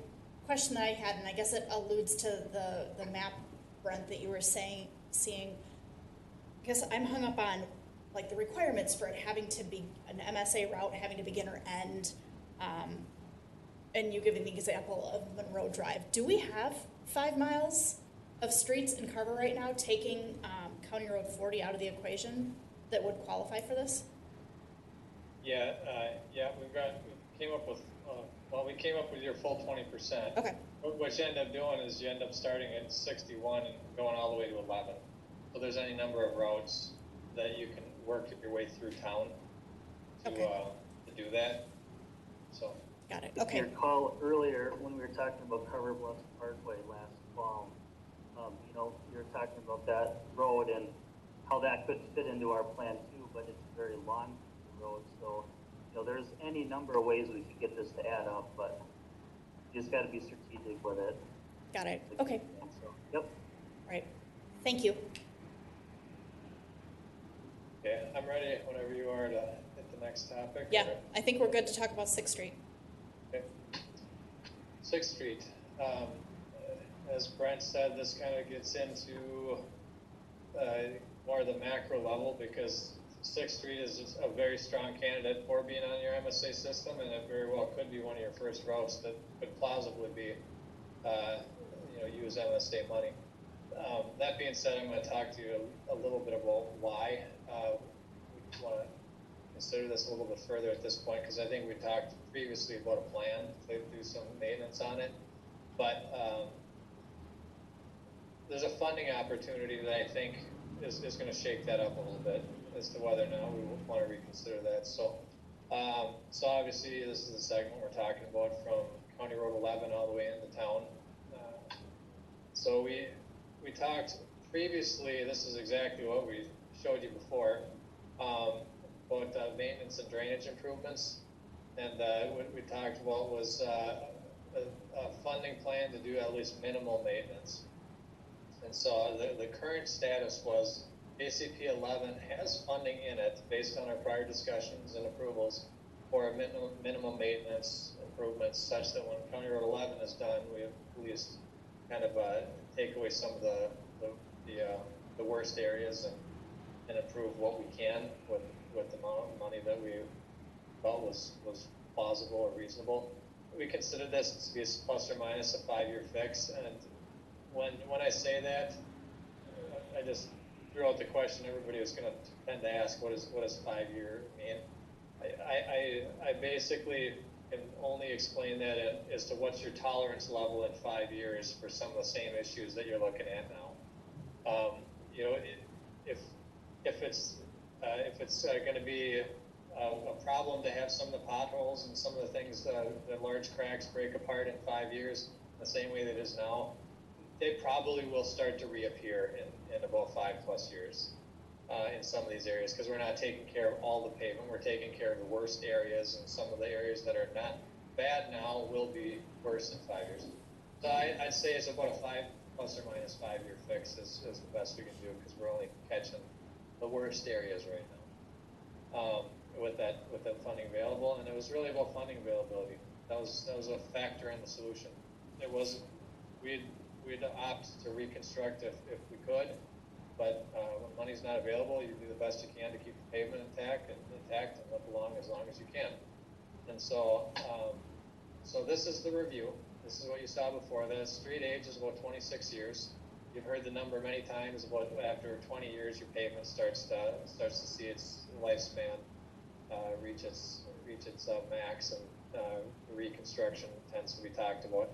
question that I had, and I guess it alludes to the map, Brent, that you were seeing. I guess I'm hung up on like the requirements for it having to be an MSA route, having to begin or end, and you giving the example of Monroe Drive. Do we have 5 miles of streets in Carver right now, taking County Road 40 out of the equation, that would qualify for this? Yeah, we came up with your full 20%. Okay. What you end up doing is you end up starting at 61 and going all the way to 11. So there's any number of routes that you can work your way through town to do that. So. Got it. If Okay. you recall earlier when we were talking about Carver Bluffs Parkway last fall, you were talking about that road and how that could fit into our plan too, but it's a very long road. So, there's any number of ways we could get this to add up, but you just got to be strategic with it. Got it. Okay. So, yep. Right. Thank you. Okay, I'm ready whenever you are to hit the next topic. Yeah, I think we're good to talk about 6th Street. Okay. 6th Street. As Brent said, this kind of gets into more of the macro level, because 6th Street is a very strong candidate for being on your MSA system, and it very well could be one of your first routes that could plausibly be, use MSA money. That being said, I'm going to talk to you a little bit about why want to consider this a little bit further at this point, because I think we talked previously about a plan to do some maintenance on it, but there's a funding opportunity that I think is going to shake that up a little bit as to whether or not we want to reconsider that. So, so obviously this is the segment we're talking about from County Road 11 all the way into town. So we talked previously, this is exactly what we showed you before, about maintenance and drainage improvements. And what we talked about was a funding plan to do at least minimal maintenance. And so the current status was ACP 11 has funding in it based on our prior discussions and approvals for a minimum maintenance improvements, such that when County Road 11 is done, we have at least kind of take away some of the worst areas and improve what we can with the amount of money that we felt was plausible or reasonable. We consider this to be plus or minus a 5-year fix, and when I say that, I just threw out the question everybody was going to tend to ask, what does 5 year mean? I basically can only explain that as to what's your tolerance level in 5 years for some of the same issues that you're looking at now. You know, if it's going to be a problem to have some of the potholes and some of the things, the large cracks break apart in 5 years, the same way that it is now, they probably will start to reappear in about 5+ years in some of these areas, because we're not taking care of all the pavement. We're taking care of the worst areas, and some of the areas that are not bad now will be worse in 5 years. So I'd say it's about a 5 plus or minus 5 year fix is the best we can do, because we're only catching the worst areas right now with that funding available. And it was really about funding availability. That was a factor in the solution. It wasn't. We'd opt to reconstruct if we could, but when money's not available, you do the best you can to keep the pavement intact and let along as long as you can. And so, so this is the review. This is what you saw before. The street age is about 26 years. You've heard the number many times about after 20 years, your pavement starts to see its lifespan reach its max, and reconstruction tends to be talked about.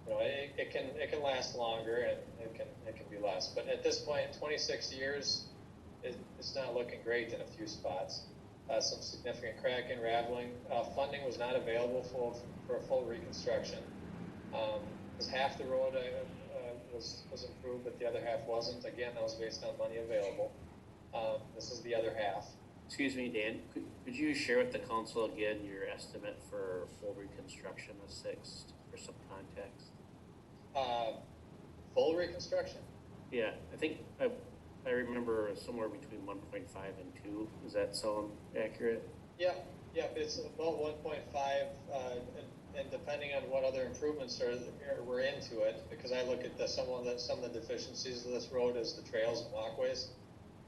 You know, it can last longer, and it can be less. But at this point, 26 years, it's not looking great in a few spots. Some significant cracking, raveling. Funding was not available for a full reconstruction. Because half the road was improved, but the other half wasn't. Again, that was based on money available. This is the other half. Excuse me, Dan, could you share with the council again your estimate for full reconstruction of 6 for some context? Full reconstruction? Yeah, I think I remember somewhere between 1.5 and 2. Does that sound accurate? Yeah, it's about 1.5, and depending on what other improvements were into it, because I look at some of the deficiencies of this road as the trails and walkways.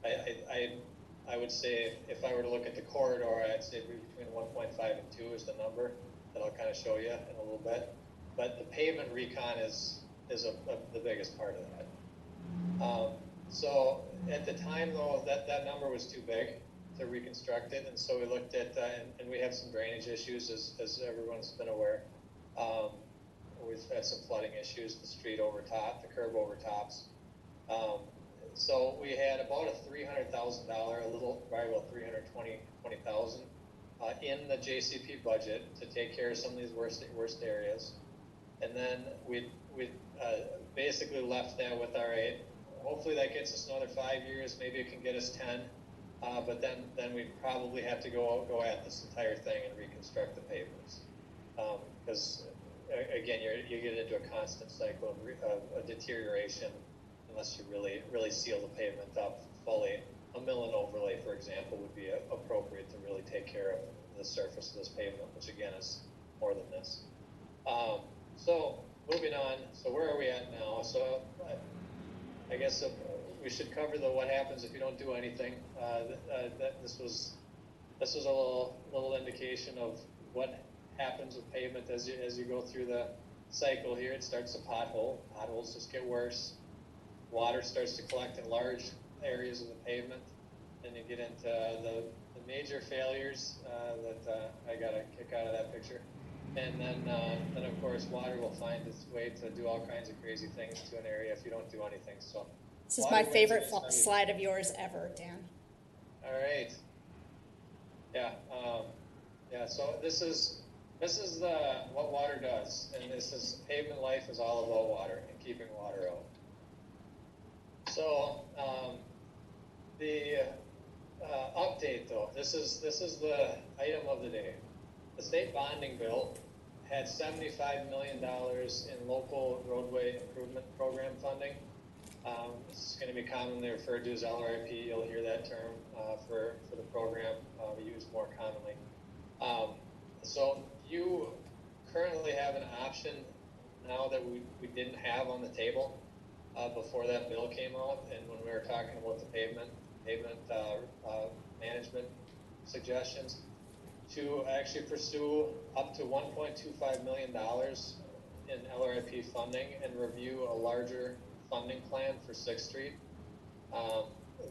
I would say if I were to look at the corridor, I'd say between 1.5 and 2 is the number that I'll kind of show you in a little bit. But the pavement recon is the biggest part of that. So at the time, though, that number was too big to reconstruct it, and so we looked at, and we have some drainage issues, as everyone's been aware. We've had some flooding issues, the street overtop, the curb overtops. So we had about a $300,000, probably about $320,000 in the JCP budget to take care of some of these worst areas. And then we basically left that with our 8. Hopefully that gets us another 5 years. Maybe it can get us 10. But then we'd probably have to go at this entire thing and reconstruct the pavements. Because again, you get into a constant cycle of deterioration unless you really seal the pavement up fully. A mill and overlay, for example, would be appropriate to really take care of the surface of this pavement, which again is more than this. So moving on, so where are we at now? So I guess we should cover what happens if you don't do anything. This was a little indication of what happens with pavement as you go through the cycle here. It starts to pothole. Potholes just get worse. Water starts to collect in large areas of the pavement. Then you get into major failures that I got a kick out of that picture. And then of course, water will find its way to do all kinds of crazy things to an area if you don't do anything. So This is my favorite slide of yours ever, Dan. All right. Yeah. Yeah. So this is what water does, and this is pavement life is all about water and keeping water out. So the update, though, this is the item of the day. The state bonding bill had $75 million in local roadway improvement program funding. This is going to be commonly referred to as LRIP. You'll hear that term for the program used more commonly. So you currently have an option now that we didn't have on the table before that bill came out, and when we were talking about the pavement management suggestions, to actually pursue up to $1.25 million in LRIP funding and review a larger funding plan for 6th Street.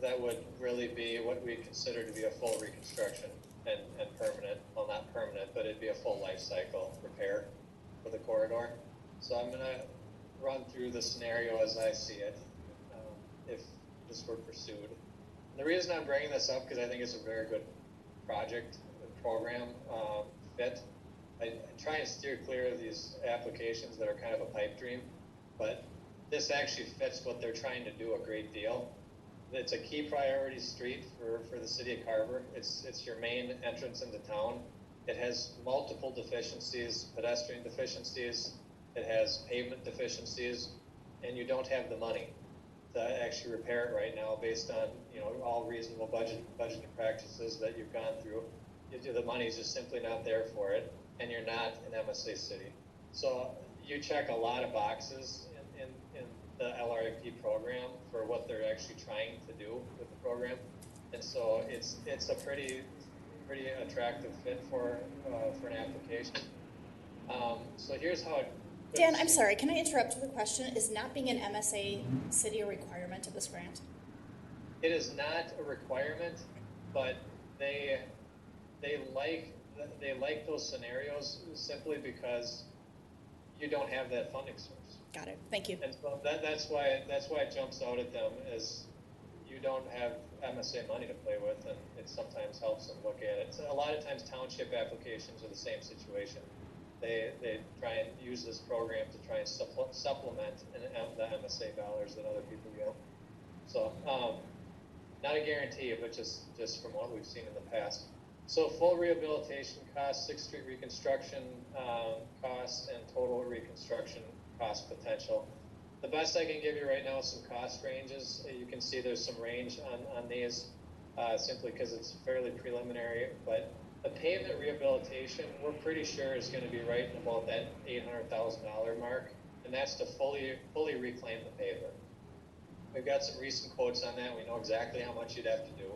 That would really be what we consider to be a full reconstruction and permanent, well, not permanent, but it'd be a full life cycle repair for the corridor. So I'm going to run through the scenario as I see it, if this were pursued. And the reason I'm bringing this up, because I think it's a very good project and program fit. I try and steer clear of these applications that are kind of a pipe dream, but this actually fits what they're trying to do a great deal. It's a key priority street for the city of Carver. It's your main entrance into town. It has multiple deficiencies, pedestrian deficiencies. It has pavement deficiencies, and you don't have the money to actually repair it right now based on all reasonable budgeting practices that you've gone through. The money is just simply not there for it, and you're not an MSA city. So you check a lot of boxes in the LRIP program for what they're actually trying to do with the program, and so it's a pretty attractive fit for an application. So here's how it. Dan, I'm sorry, can I interrupt with a question? Is not being an MSA city a requirement of this grant? It is not a requirement, but they like those scenarios simply because you don't have that funding source. Got it. Thank you. And so that's why it jumps out at them, is you don't have MSA money to play with, and it sometimes helps them look at it. So a lot of times township applications are the same situation. They try and use this program to try and supplement the MSA dollars that other people get. So not a guarantee, but just from what we've seen in the past. So full rehabilitation costs, 6th Street reconstruction costs, and total reconstruction cost potential. The best I can give you right now is some cost ranges. You can see there's some range on these simply because it's fairly preliminary, but the pavement rehabilitation, we're pretty sure is going to be right in about that $800,000 mark, and that's to fully reclaim the pavement. We've got some recent quotes on that. We know exactly how much you'd have to do.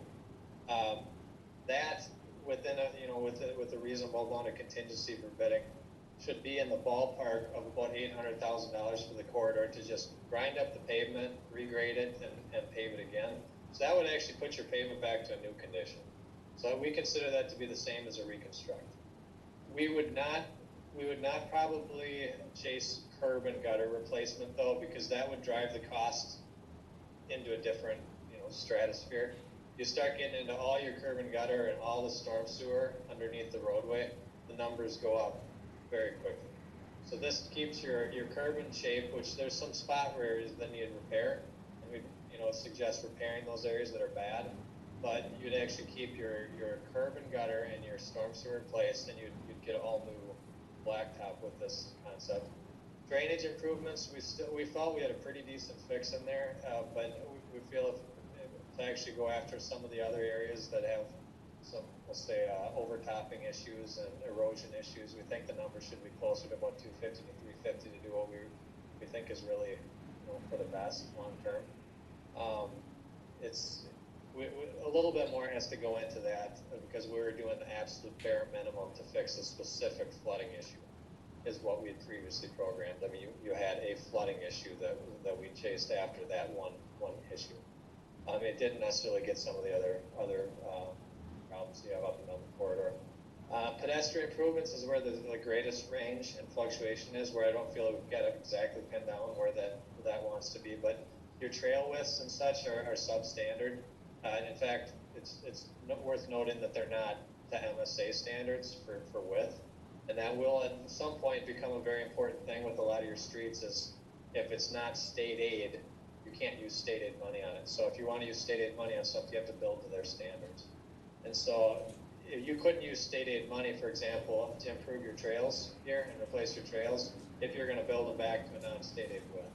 That within with a reasonable amount of contingency for bidding should be in the ballpark of about $800,000 for the corridor to just grind up the pavement, regrade it, and pave it again. So that would actually put your pavement back to a new condition. So we consider that to be the same as a reconstruct. We would not probably chase curb and gutter replacement though, because that would drive the cost into a different stratosphere. You start getting into all your curb and gutter and all the storm sewer underneath the roadway, the numbers go up very quickly. So this keeps your curb in shape, which there's some spot areas that need repair, and we suggest repairing those areas that are bad. But you'd actually keep your curb and gutter and your storm sewer in place, and you'd get all new blacktop with this concept. Drainage improvements, we felt we had a pretty decent fix in there, but we feel if to actually go after some of the other areas that have some, we'll say, overtopping issues and erosion issues, we think the number should be closer to about 250 to 350 to do what we think is really for the best long term. A little bit more has to go into that because we were doing the absolute bare minimum to fix a specific flooding issue, is what we had previously programmed. I mean, you had a flooding issue that we chased after that one issue. It didn't necessarily get some of the other problems you have up and down the corridor. Pedestrian improvements is where the greatest range and fluctuation is, where I don't feel we've got it exactly pinned down where that wants to be. But your trail widths and such are substandard. And in fact, it's worth noting that they're not to MSA standards for width. And that will at some point become a very important thing with a lot of your streets is if it's not state aid, you can't use state aid money on it. So if you want to use state aid money on something, you have to build to their standards. And so if you couldn't use state aid money, for example, to improve your trails here and replace your trails, if you're going to build them back to a non-state aid width.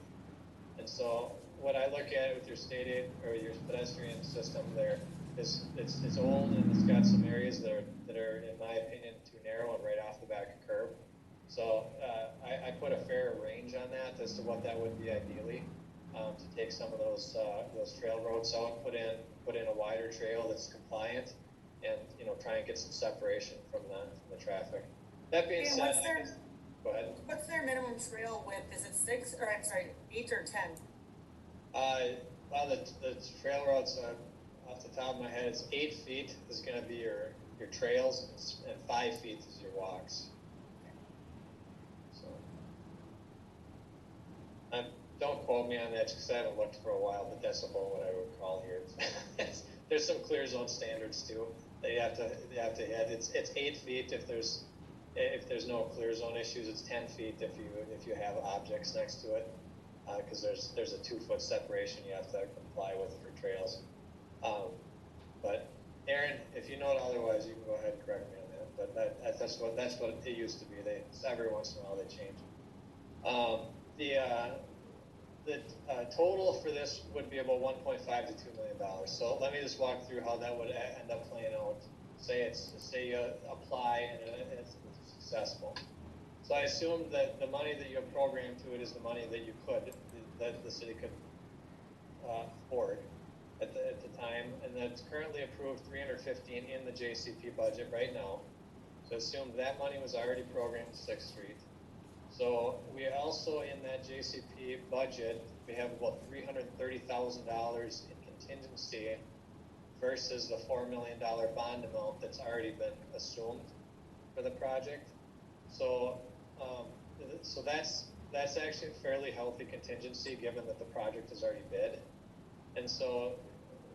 And so what I look at with your state aid or your pedestrian system there is it's old and it's got some areas that are in my opinion too narrow and right off the back of curb. So I put a fair range on that as to what that would be ideally to take some of those trail roads out, put in a wider trail that's compliant, and try and get some separation from the traffic. That being said, go ahead. What's their minimum trail width? Is it 6 or 8 or 10? Well, the trail roads, off the top of my head, it's 8 feet is going to be your trails, and 5 feet is your walks. So, don't quote me on that because I haven't looked for a while, but that's about what I would call here. There's some clear zone standards too. They have to hit. It's 8 feet if there's no clear zone issues. It's 10 feet if you have objects next to it, because there's a 2-foot separation you have to comply with for trails. But Aaron, if you know it otherwise, you can go ahead and correct me on that. But that's what it used to be. Every once in a while they change it. The total for this would be about $1.5 to $2 million. So let me just walk through how that would end up playing out. Say you apply and it's successful. So I assume that the money that you have programmed to it is the money that the city could afford at the time, and that's currently approved $315 in the JCP budget right now. So assume that money was already programmed to 6th Street. So we also, in that JCP budget, we have about $330,000 in contingency versus the $4 million bond amount that's already been assumed for the project. So, so that's actually a fairly healthy contingency given that the project is already bid. And so,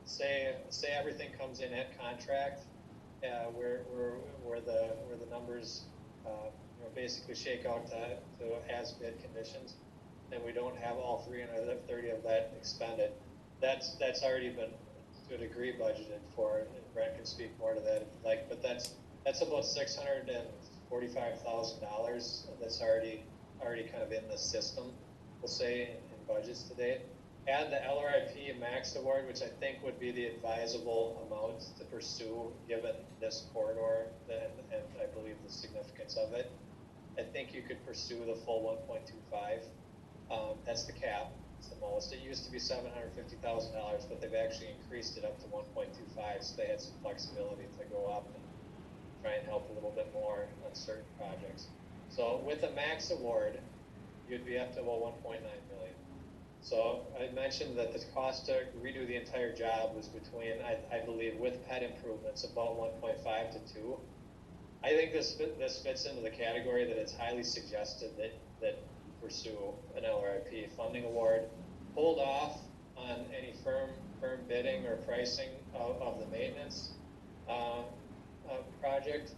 say everything comes in at contract, where the numbers basically shake out to as bid conditions, and we don't have all 330 of that expended. That's already been to a degree budgeted for, and Brent can speak more to that if you'd like, but that's about $645,000 that's already kind of in the system, we'll say, in budgets today. Add the LRIP max award, which I think would be the advisable amount to pursue given this corridor and I believe the significance of it. I think you could pursue the full 1.25. That's the cap. It's the most. It used to be $750,000, but they've actually increased it up to 1.25, so they had some flexibility to go up and try and help a little bit more on certain projects. So with a max award, you'd be up to about $1.9 million. So I mentioned that the cost to redo the entire job was between, I believe, with pet improvements, about 1.5 to 2. I think this fits into the category that it's highly suggested that pursue an LRIP funding award, hold off on any firm bidding or pricing of the maintenance project,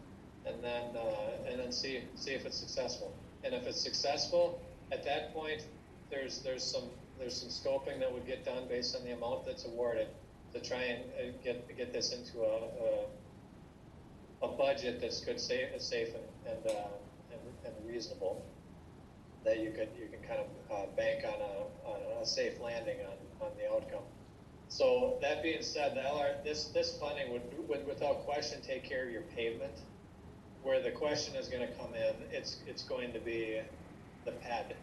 and then see if it's successful. And if it's successful, at that point, there's some scoping that would get done based on the amount that's awarded to try and get this into a budget that's good, safe and reasonable, that you can kind of bank on a safe landing on the outcome. So that being said, this funding would without question take care of your pavement. Where the question is going to come in, it's going to be the PED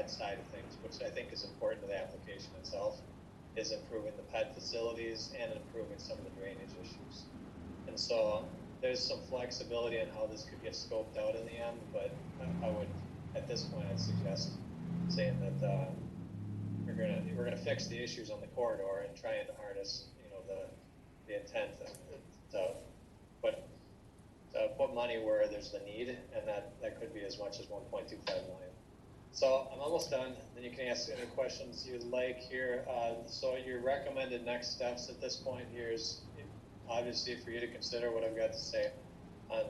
side of things, which I think is important to the application itself, is improving the PED facilities and improving some of the drainage issues. And so there's some flexibility in how this could get scoped out in the end, but I would, at this point, I'd suggest saying that we're gonna fix the issues on the corridor and try and harness, the intent to money where there's the need, and that could be as much as 1.25 million. So I'm almost done. Then you can ask any questions you'd like here. So your recommended next steps at this point here is obviously for you to consider what I've got to say on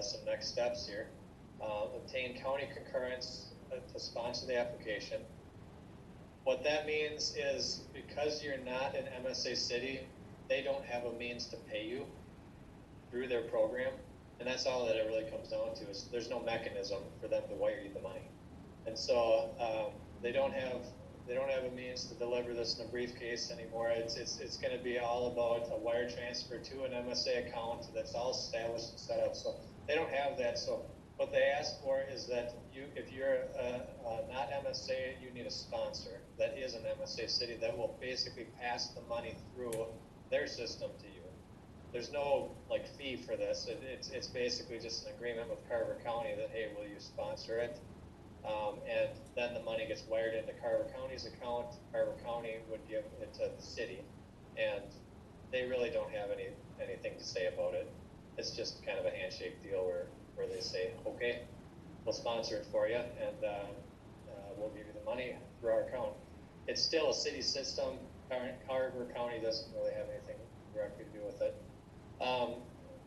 some next steps here. Obtain county concurrence to sponsor the application. What that means is because you're not an MSA city, they don't have a means to pay you through their program. And that's all that it really comes down to is there's no mechanism for them to wire you the money. And so they don't have a means to deliver this in a briefcase anymore. It's going to be all about a wire transfer to an MSA account that's all established and set up. So they don't have that. So what they ask for is that if you're not MSA, you need a sponsor that is an MSA city that will basically pass the money through their system to you. There's no like fee for this. It's basically just an agreement with Carver County that, hey, will you sponsor it? And then the money gets wired into Carver County's account. Carver County would give it to the city, and they really don't have anything to say about it. It's just kind of a handshake deal where they say, okay, we'll sponsor it for you, and we'll give you the money through our account. It's still a city system. Carver County doesn't really have anything directly to do with it.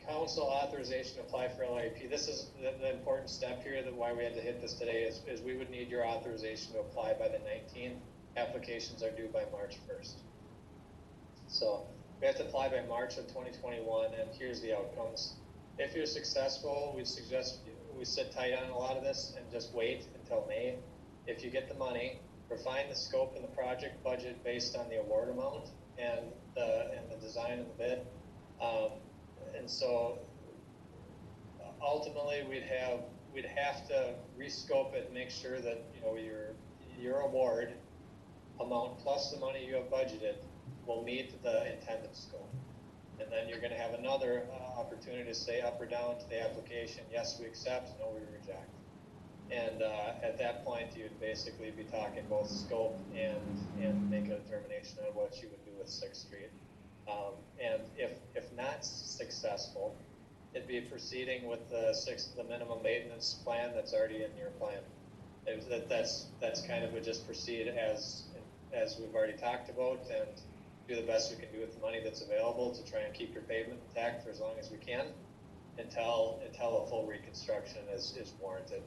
Council authorization to apply for LRIP. This is the important step here, that why we had to hit this today is we would need your authorization to apply by the 19th. Applications are due by March 1st. So we have to apply by March of 2021, and here's the outcomes. If you're successful, we suggest we sit tight on a lot of this and just wait until May. If you get the money, refine the scope of the project budget based on the award amount and the design of the bid. And so ultimately we'd have to rescope it and make sure that, you know, your award amount plus the money you have budgeted will meet the intended scope. And then you're going to have another opportunity to say up or down to the application. Yes, we accept. No, we reject. And at that point, you'd basically be talking both scope and make a determination on what you would do with 6th Street. And if not successful, it'd be proceeding with the minimum maintenance plan that's already in your plan. That's kind of just proceed as we've already talked about, and do the best we can do with the money that's available to try and keep your pavement intact for as long as we can until a full reconstruction is warranted.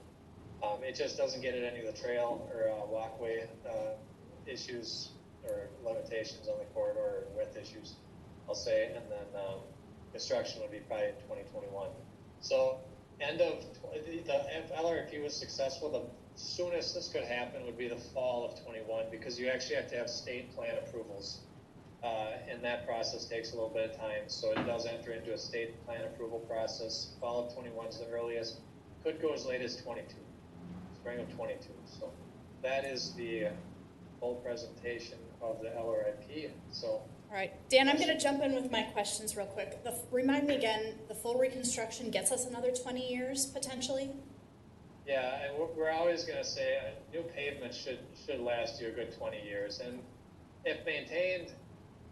It just doesn't get at any of the trail or walkway issues or limitations on the corridor or width issues, I'll say, and then construction would be probably in 2021. So if LRP was successful, the soonest this could happen would be the fall of 21, because you actually have to have state plan approvals. And that process takes a little bit of time. So it does enter into a state plan approval process. Fall of 21 is the earliest. Could go as late as 22, spring of 22. So that is the full presentation of the LRIP. So, all right, Dan, I'm going to jump in with my questions real quick. Remind me again, the full reconstruction gets us another 20 years potentially? Yeah, and we're always going to say new pavement should last you a good 20 years, and if maintained,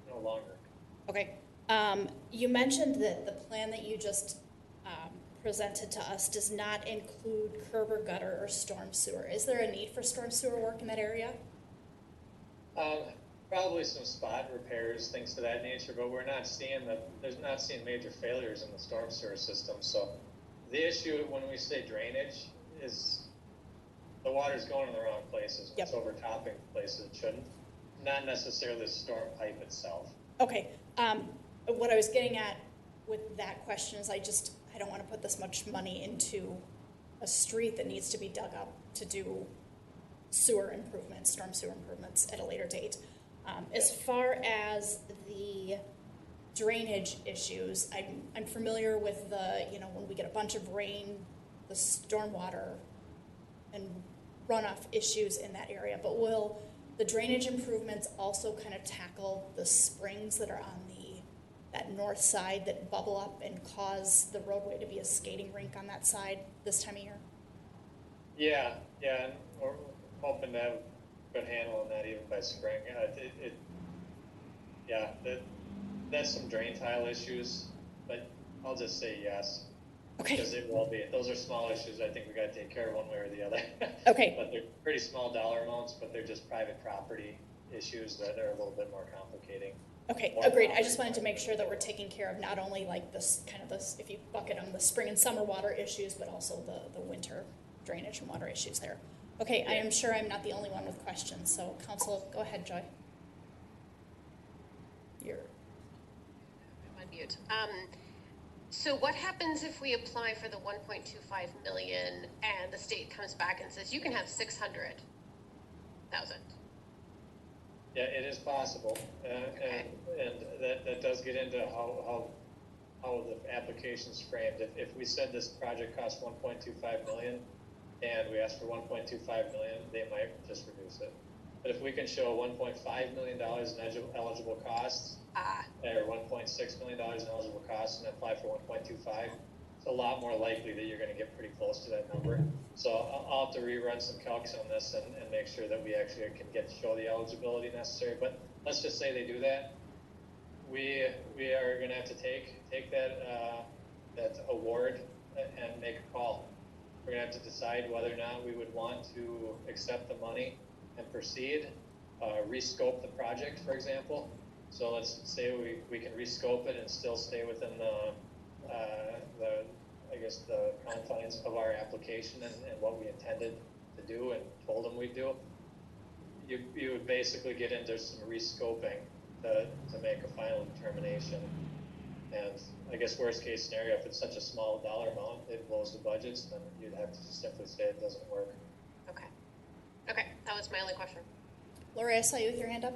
no longer. Okay. You mentioned that the plan that you just presented to us does not include curb or gutter or storm sewer. Is there a need for storm sewer work in that area? Probably some spot repairs, things of that nature, but there's not seeing major failures in the storm sewer system. So the issue when we say drainage is the water's going in the wrong places. Yep. It's overtopping places it shouldn't. Not necessarily the storm pipe itself. Okay. What I was getting at with that question is I don't want to put this much money into a street that needs to be dug up to do sewer improvements, storm sewer improvements at a later date. As far as the drainage issues, I'm familiar with when we get a bunch of rain, the stormwater and runoff issues in that area, but will the drainage improvements also kind of tackle the springs that are on that north side that bubble up and cause the roadway to be a skating rink on that side this time of year? Yeah, and we're hoping to have a good handle on that even by spring. That's some drain tile issues, but I'll just say yes. Okay. Because it will be, those are small issues, I think we gotta take care of one way or the other. Okay. But they're pretty small dollar amounts, but they're just private property issues that are a little bit more complicating. Okay, agreed. I just wanted to make sure that we're taking care of not only like this kind of this, if you bucket them, the spring and summer water issues, but also the winter drainage and water issues there. Okay, I am sure I'm not the only one with questions, so council, go ahead, Joy. You're I'm on mute. So what happens if we apply for the 1.25 million and the state comes back and says you can have 600,000? Yeah, it is possible, Okay. and that does get into how the application's framed. If we said this project costs 1.25 million, and we ask for 1.25 million, they might just reduce it. But if we can show $1.5 million in eligible costs, or $1.6 million in eligible costs, and apply for 1.25, it's a lot more likely that you're going to get pretty close to that number. So I'll have to rerun some calcs on this and make sure that we actually can show the eligibility necessary. But let's just say they do that. We are going to have to take that award and make a call. We're going to have to decide whether or not we would want to accept the money and proceed, rescope the project, for example. So let's say we can rescope it and still stay within the confines of our application and what we intended to do and told them we'd do. You would basically get into some rescoping to make a final determination. And I guess worst case scenario, if it's such a small dollar amount, it blows the budgets, then you'd have to just simply say it doesn't work. Okay, that was my only question. Lori, I saw you with your hand up.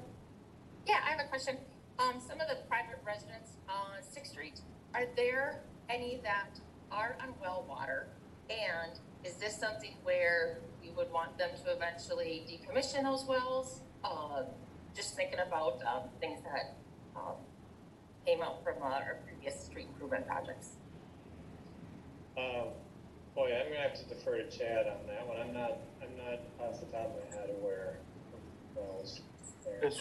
Yeah, I have a question. Some of the private residents on 6th Street, are there any that are on well water? And is this something where we would want them to eventually decommission those wells? Just thinking about things that came out from our previous street improvement projects. Boy, I'm gonna have to defer to Chad on that one. I'm not off the top of my head aware of wells there.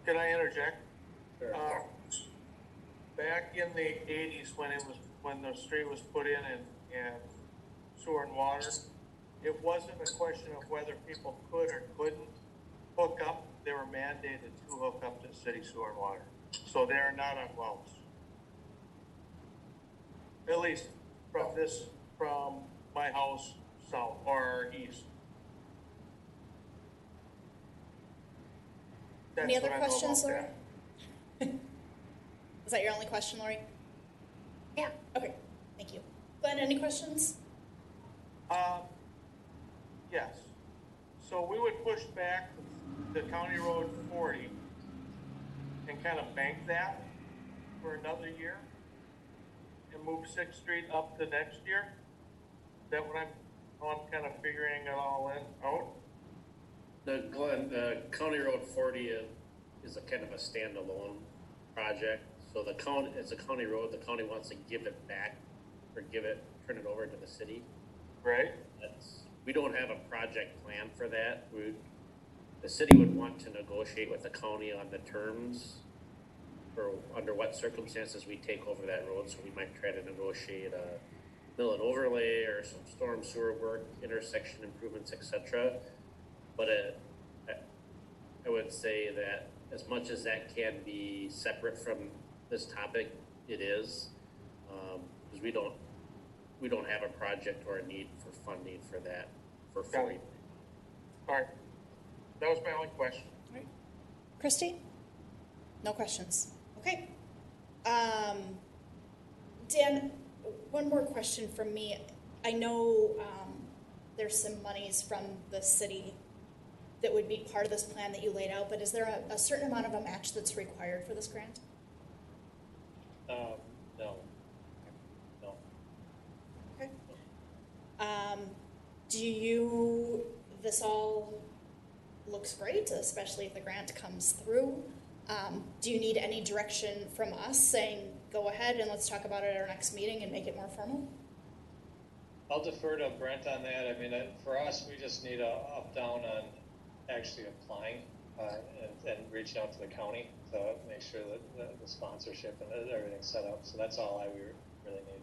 Can I interject? Sure. Back in the 80s when the street was put in and sewer and water, it wasn't a question of whether people could or couldn't hook up. They were mandated to hook up to city sewer and water. So they're not on wells. At least from my house south or east. Any other what I know questions, about Lori? that. Is that your only question, Lori? Yeah. Okay, thank you. Glenn, any questions? Yes. So we would push back the County Road 40 and kind of bank that for another year and move 6th Street up the next year. Is that what I'm kind of figuring it all out? Glenn, County Road 40 is a kind of a standalone project. So it's a county road. The county wants to give it back or turn it over to the city. Right. We don't have a project plan for that. The city would want to negotiate with the county on the terms or under what circumstances we take over that road. So we might try to negotiate a mill and overlay or some storm sewer work, intersection improvements, etc. But I would say that as much as that can be separate from this topic, it is, because we don't have a project or a need for funding for that for free. All right. That was my only question. All right. Christy? No questions. Okay. Dan, one more question from me. I know there's some monies from the city that would be part of this plan that you laid out, but is there a certain amount of a match that's required for this grant? No. Okay. This all looks great, especially if the grant comes through. Do you need any direction from us saying, go ahead and let's talk about it at our next meeting and make it more formal? I'll defer to Brent on that. I mean, for us, we just need a up-down on actually applying and reaching out to the county to make sure that the sponsorship and everything's set up. So that's all we really need.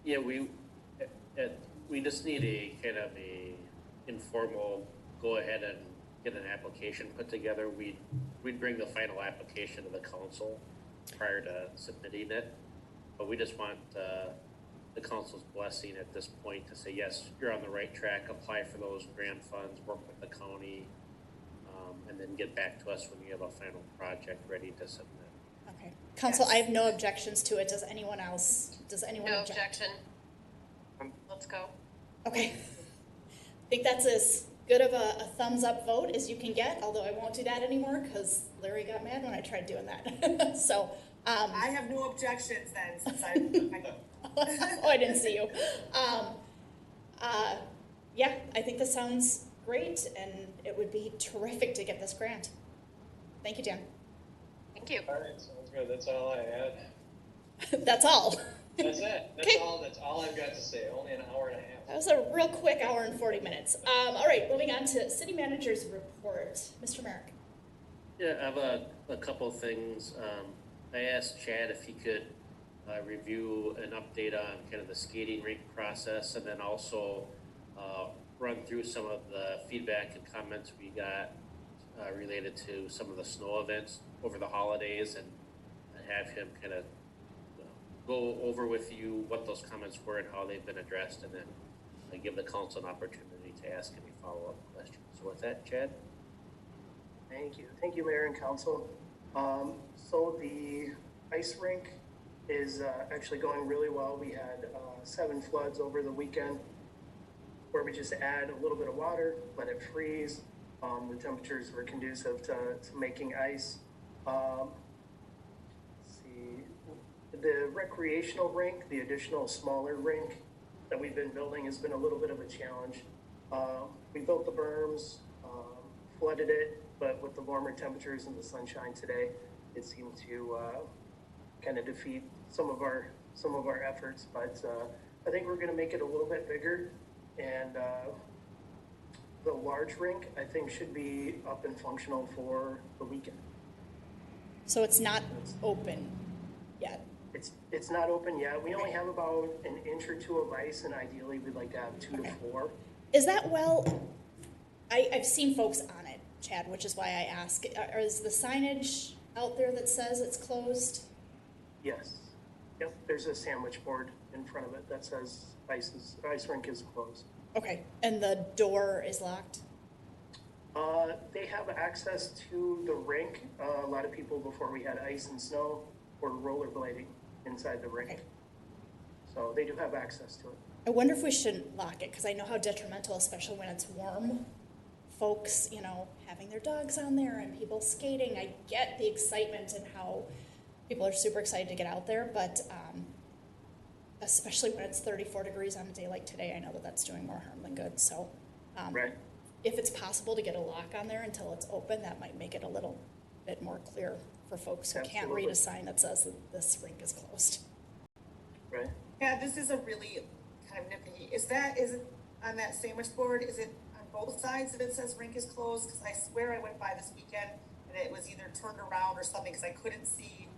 Yeah, we just need a kind of a informal go ahead and get an application put together. We'd bring the final application to the council prior to submitting it, but we just want the council's blessing at this point to say, yes, you're on the right track, apply for those grant funds, work with the county, and then get back to us when you have a final project ready to submit. Okay. Council, I have no objections to it. Does anyone else, No object? objection. Let's go. Okay. I think that's as good of a thumbs up vote as you can get, although I won't do that anymore because Larry got mad when I tried doing that. So, I have no objections then, since oh, I didn't see you. Yeah, I think this sounds great, and it would be terrific to get this grant. Thank you, Dan. Thank you. All right, sounds good. That's all I had. That's all. That's it. That's all. That's all I've got to say. Only an hour and a half. That was a real quick hour and 40 minutes. All right, moving on to city manager's report. Mr. Merrick. Yeah, I have a couple of things. I asked Chad if he could review an update on kind of the skating rink process, and then also run through some of the feedback and comments we got related to some of the snow events over the holidays, and have him kind of go over with you what those comments were and how they've been addressed, and then give the council an opportunity to ask any follow-up questions. So with that, Chad? Thank you. Thank you, Mayor and Council. So the ice rink is actually going really well. We had 7 floods over the weekend where we just add a little bit of water, let it freeze. The temperatures were conducive to making ice. Let's see, the recreational rink, the additional smaller rink that we've been building has been a little bit of a challenge. We built the berms, flooded it, but with the warmer temperatures and the sunshine today, it seemed to kind of defeat some of our efforts. But I think we're going to make it a little bit bigger, and the large rink I think should be up and functional for the weekend. So it's not open yet. It's not open yet. We only have about an inch or 2 of ice, and ideally we'd like to have 2 to 4. Is that I've seen folks on it, Chad, which is why I ask. Is the signage out there that says it's closed? Yes. Yep. There's a sandwich board in front of it that says ice rink is closed. Okay. And the door is locked? They have access to the rink. A lot of people before we had ice and snow were rollerblading inside the rink. Okay. So they do have access to it. I wonder if we shouldn't lock it, because I know how detrimental, especially when it's warm. Folks, having their dogs on there and people skating. I get the excitement and how people are super excited to get out there, but especially when it's 34 degrees on a day like today, I know that that's doing more harm than good. So right. If it's possible to get a lock on there until it's open, that might make it a little bit more clear for folks who can't read a sign that says that this rink is closed. Right. Yeah, this is a really kind of nitpicky. Is it on that sandwich board? Is it on both sides that it says rink is closed? Because I swear I went by this weekend and it was either turned around or something, because I couldn't see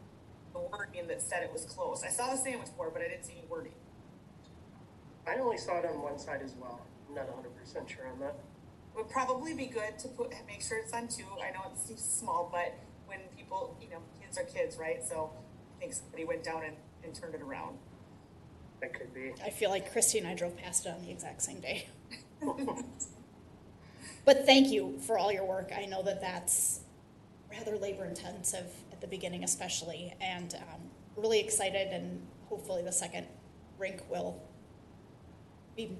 the wording that said it was closed. I saw the sandwich board, but I didn't see any wording. I only saw it on one side as well. I'm not 100% sure on that. It would probably be good to make sure it's on 2. I know it's small, but when people, kids are kids, right? So I think somebody went down and turned it around. That could be. I feel like Christy and I drove past it on the exact same day. But thank you for all your work. I know that that's rather labor intensive at the beginning especially, and really excited, and hopefully the second rink will be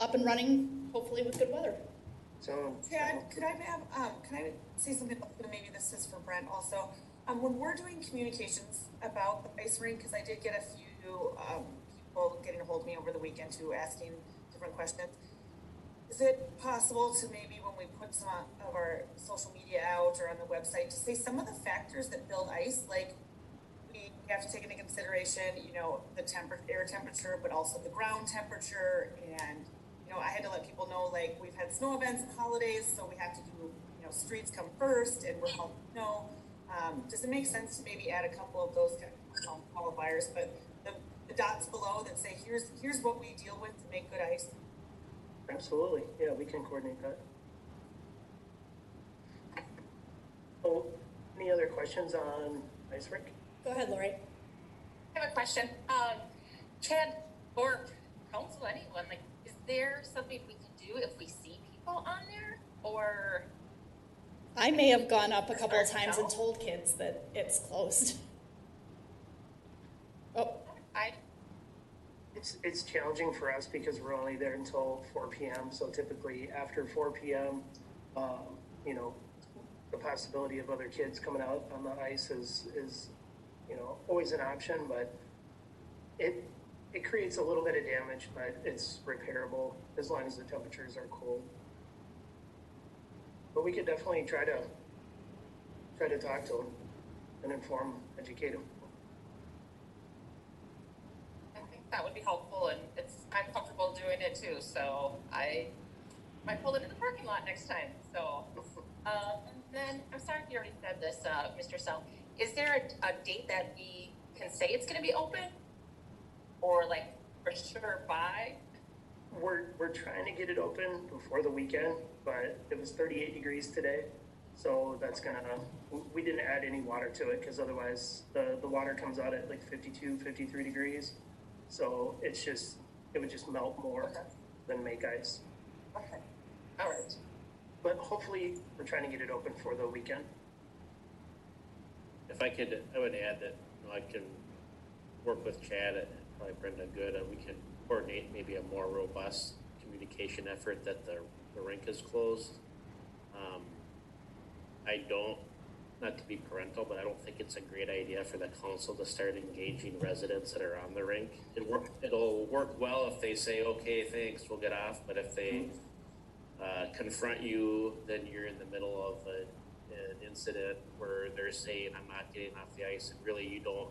up and running, hopefully with good weather. So, Chad, can I say something? Maybe this is for Brent also. When we're doing communications about the ice rink, because I did get a few people getting a hold of me over the weekend too, asking different questions. Is it possible to maybe when we put some of our social media out or on the website to say some of the factors that build ice, like we have to take into consideration, the air temperature, but also the ground temperature, and I had to let people know, like, we've had snow events and holidays, so we have to do, streets come first, and we're helping snow. Does it make sense to maybe add a couple of those kind of qualifiers? But the the dots below that say, here's what we deal with to make good ice? Absolutely, yeah, we can coordinate that. Oh, any other questions on ice rink? Go ahead, Lori. I have a question. Chad or council, anyone, like, is there something we can do if we see people on there? Or I may have gone up a couple of times and told kids that it's closed. Oh, It's challenging for us because we're only there until 4 p.m. So typically after 4 p.m., you know, the possibility of other kids coming out on the ice is you know, always an option, but it creates a little bit of damage, but it's repairable as long as the temperatures are cold. But we could definitely try to talk to them and inform, educate them. I think that would be helpful, and I'm comfortable doing it too, so I might pull it in the parking lot next time. So, and then, I'm sorry if you already said this, Mr. Sell, is there a date that we can say it's gonna be open? Or like, for sure by? We're trying to get it open before the weekend, but it was 38 degrees today. So we didn't add any water to it because otherwise the water comes out at like 52, 53 degrees. So it would just melt more than make ice. Okay, all right. But hopefully we're trying to get it open for the weekend. If I could, I would add that, you know, I can work with Chad and probably Brenda Good, and we can coordinate maybe a more robust communication effort that the rink is closed. I don't, not to be parental, but I don't think it's a great idea for the council to start engaging residents that are on the rink. It'll work well if they say, okay, thanks, we'll get off. But if they confront you, then you're in the middle of an incident where they're saying, I'm not getting off the ice, and really you don't,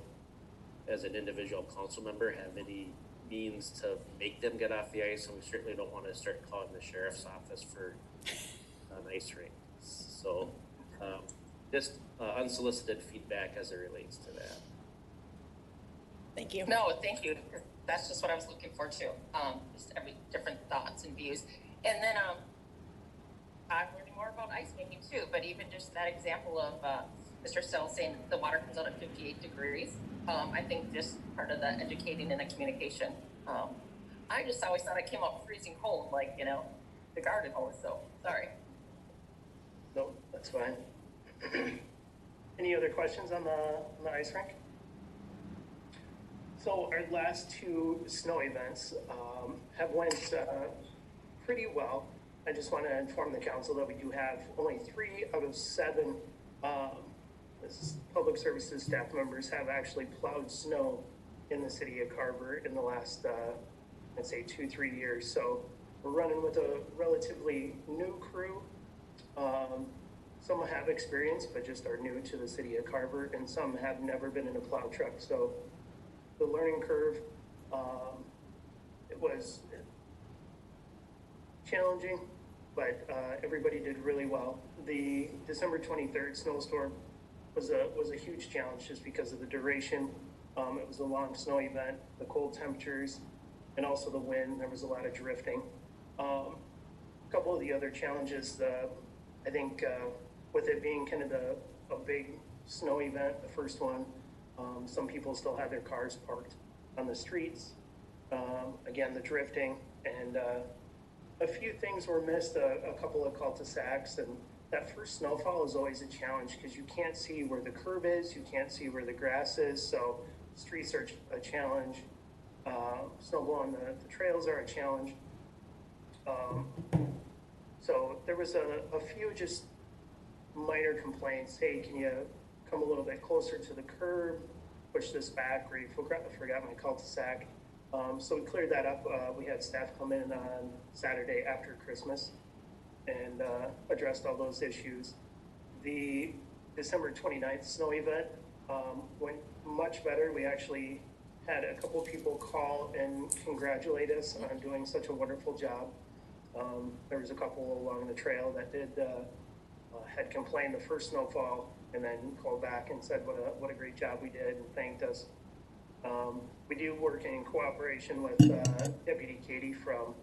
as an individual council member, have any means to make them get off the ice, and we certainly don't want to start calling the sheriff's office for an ice rink. So just unsolicited feedback as it relates to that. thank you. No, thank you. That's just what I was looking for too. Just every different thoughts and views. And then I'm learning more about ice making too, but even just that example of Mr. Sell saying the water comes out at 58 degrees. I think just part of the educating and the communication. I just always thought it came out freezing cold, like, you know, the garden hose, so sorry. No, that's fine. Any other questions on the ice rink? So our last two snow events have went pretty well. I just want to inform the council that we do have only 3 out of 7 public services staff members have actually plowed snow in the city of Carver in the last, I'd say 2-3 years. So we're running with a relatively new crew. Some have experience, but just are new to the city of Carver, and some have never been in a plow truck. So the learning curve, it was challenging, but everybody did really well. The December 23rd snowstorm was a huge challenge just because of the duration. It was a long snow event, the cold temperatures, and also the wind. There was a lot of drifting. A couple of the other challenges, I think with it being kind of a big snow event, the first one, some people still had their cars parked on the streets. Again, the drifting, and a few things were missed, a couple of cul-de-sacs, and that first snowfall is always a challenge because you can't see where the curb is, you can't see where the grass is, so streets are a challenge. Snow blowing the trails are a challenge. So there was a few just minor complaints. Hey, can you come a little bit closer to the curb, push this back, or you forgot my cul-de-sac. So we cleared that up. We had staff come in on Saturday after Christmas and addressed all those issues. The December 29th snow event went much better. We actually had a couple people call and congratulate us on doing such a wonderful job. There was a couple along the trail that had complained the first snowfall and then called back and said what a great job we did and thanked us. We do work in cooperation with Deputy Katie from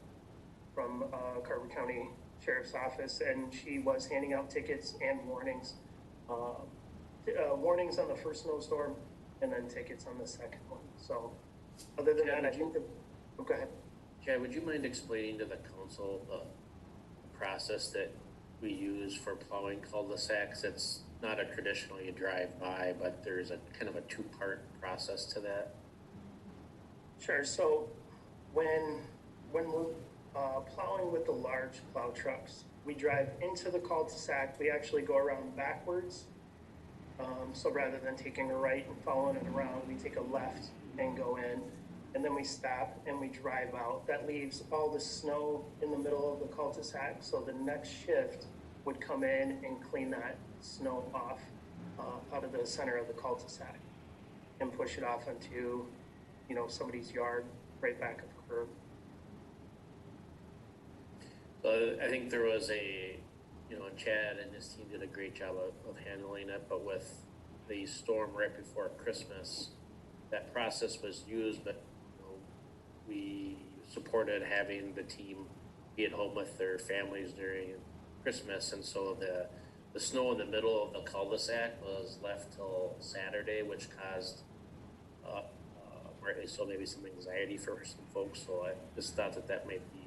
Carver County Sheriff's Office, and she was handing out tickets and warnings. Warnings on the first snowstorm, and then tickets on the second one. So, other than that, I think go ahead. Chad, would you mind explaining to the council the process that we use for plowing cul-de-sacs? It's not a traditional you drive by, but there's a kind of a two-part process to that. Sure. So when we're plowing with the large plow trucks, we drive into the cul-de-sac. We actually go around backwards. So rather than taking a right and following it around, we take a left and go in, and then we stop and we drive out. That leaves all the snow in the middle of the cul-de-sac. So the next shift would come in and clean that snow off out of the center of the cul-de-sac and push it off into, somebody's yard right back at the curb. So I think there was Chad and his team did a great job of handling it, but with the storm right before Christmas, that process was used, but we supported having the team be at home with their families during Christmas, and so the snow in the middle of the cul-de-sac was left till Saturday, which caused rightly so maybe some anxiety for some folks. So I just thought that might be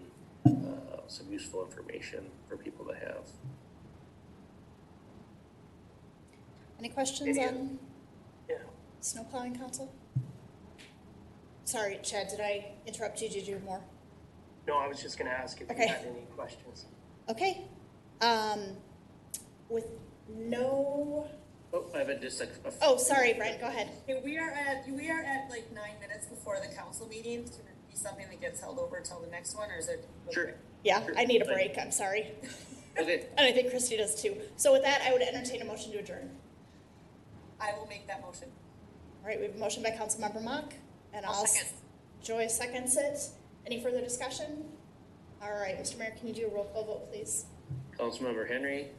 some useful information for people to have. Any questions on snow plowing council? Sorry, Chad, did I interrupt you? Did you have more? No, I was just going to ask if you had any questions. Okay. With no. Oh, I have Oh, sorry, Brian. Go ahead. Okay, we are at like 9 minutes before the council meeting. Can it be something that gets held over until the next one, or is it? Sure. Yeah, sure. I need a break. I'm sorry. Okay. And I think Christy does too. So with that, I would entertain a motion to adjourn. I will make that motion. All right, we have a motion by Councilmember Mock, and I'll second. Joy seconds it. Any further discussion? All right, Mr. Mayor, can you do a roll call vote, please? Councilmember Henry.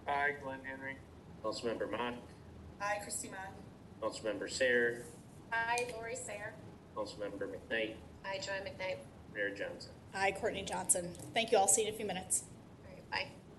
Aye, Glenn Henry. Councilmember Mock. Aye, Christy Mock. Councilmember Sayer. Hi, Lori Sayer. Councilmember McKnight. Hi, Joy McKnight. Mayor Johnson. Hi, Courtney Johnson. Thank you all. See you in a few minutes.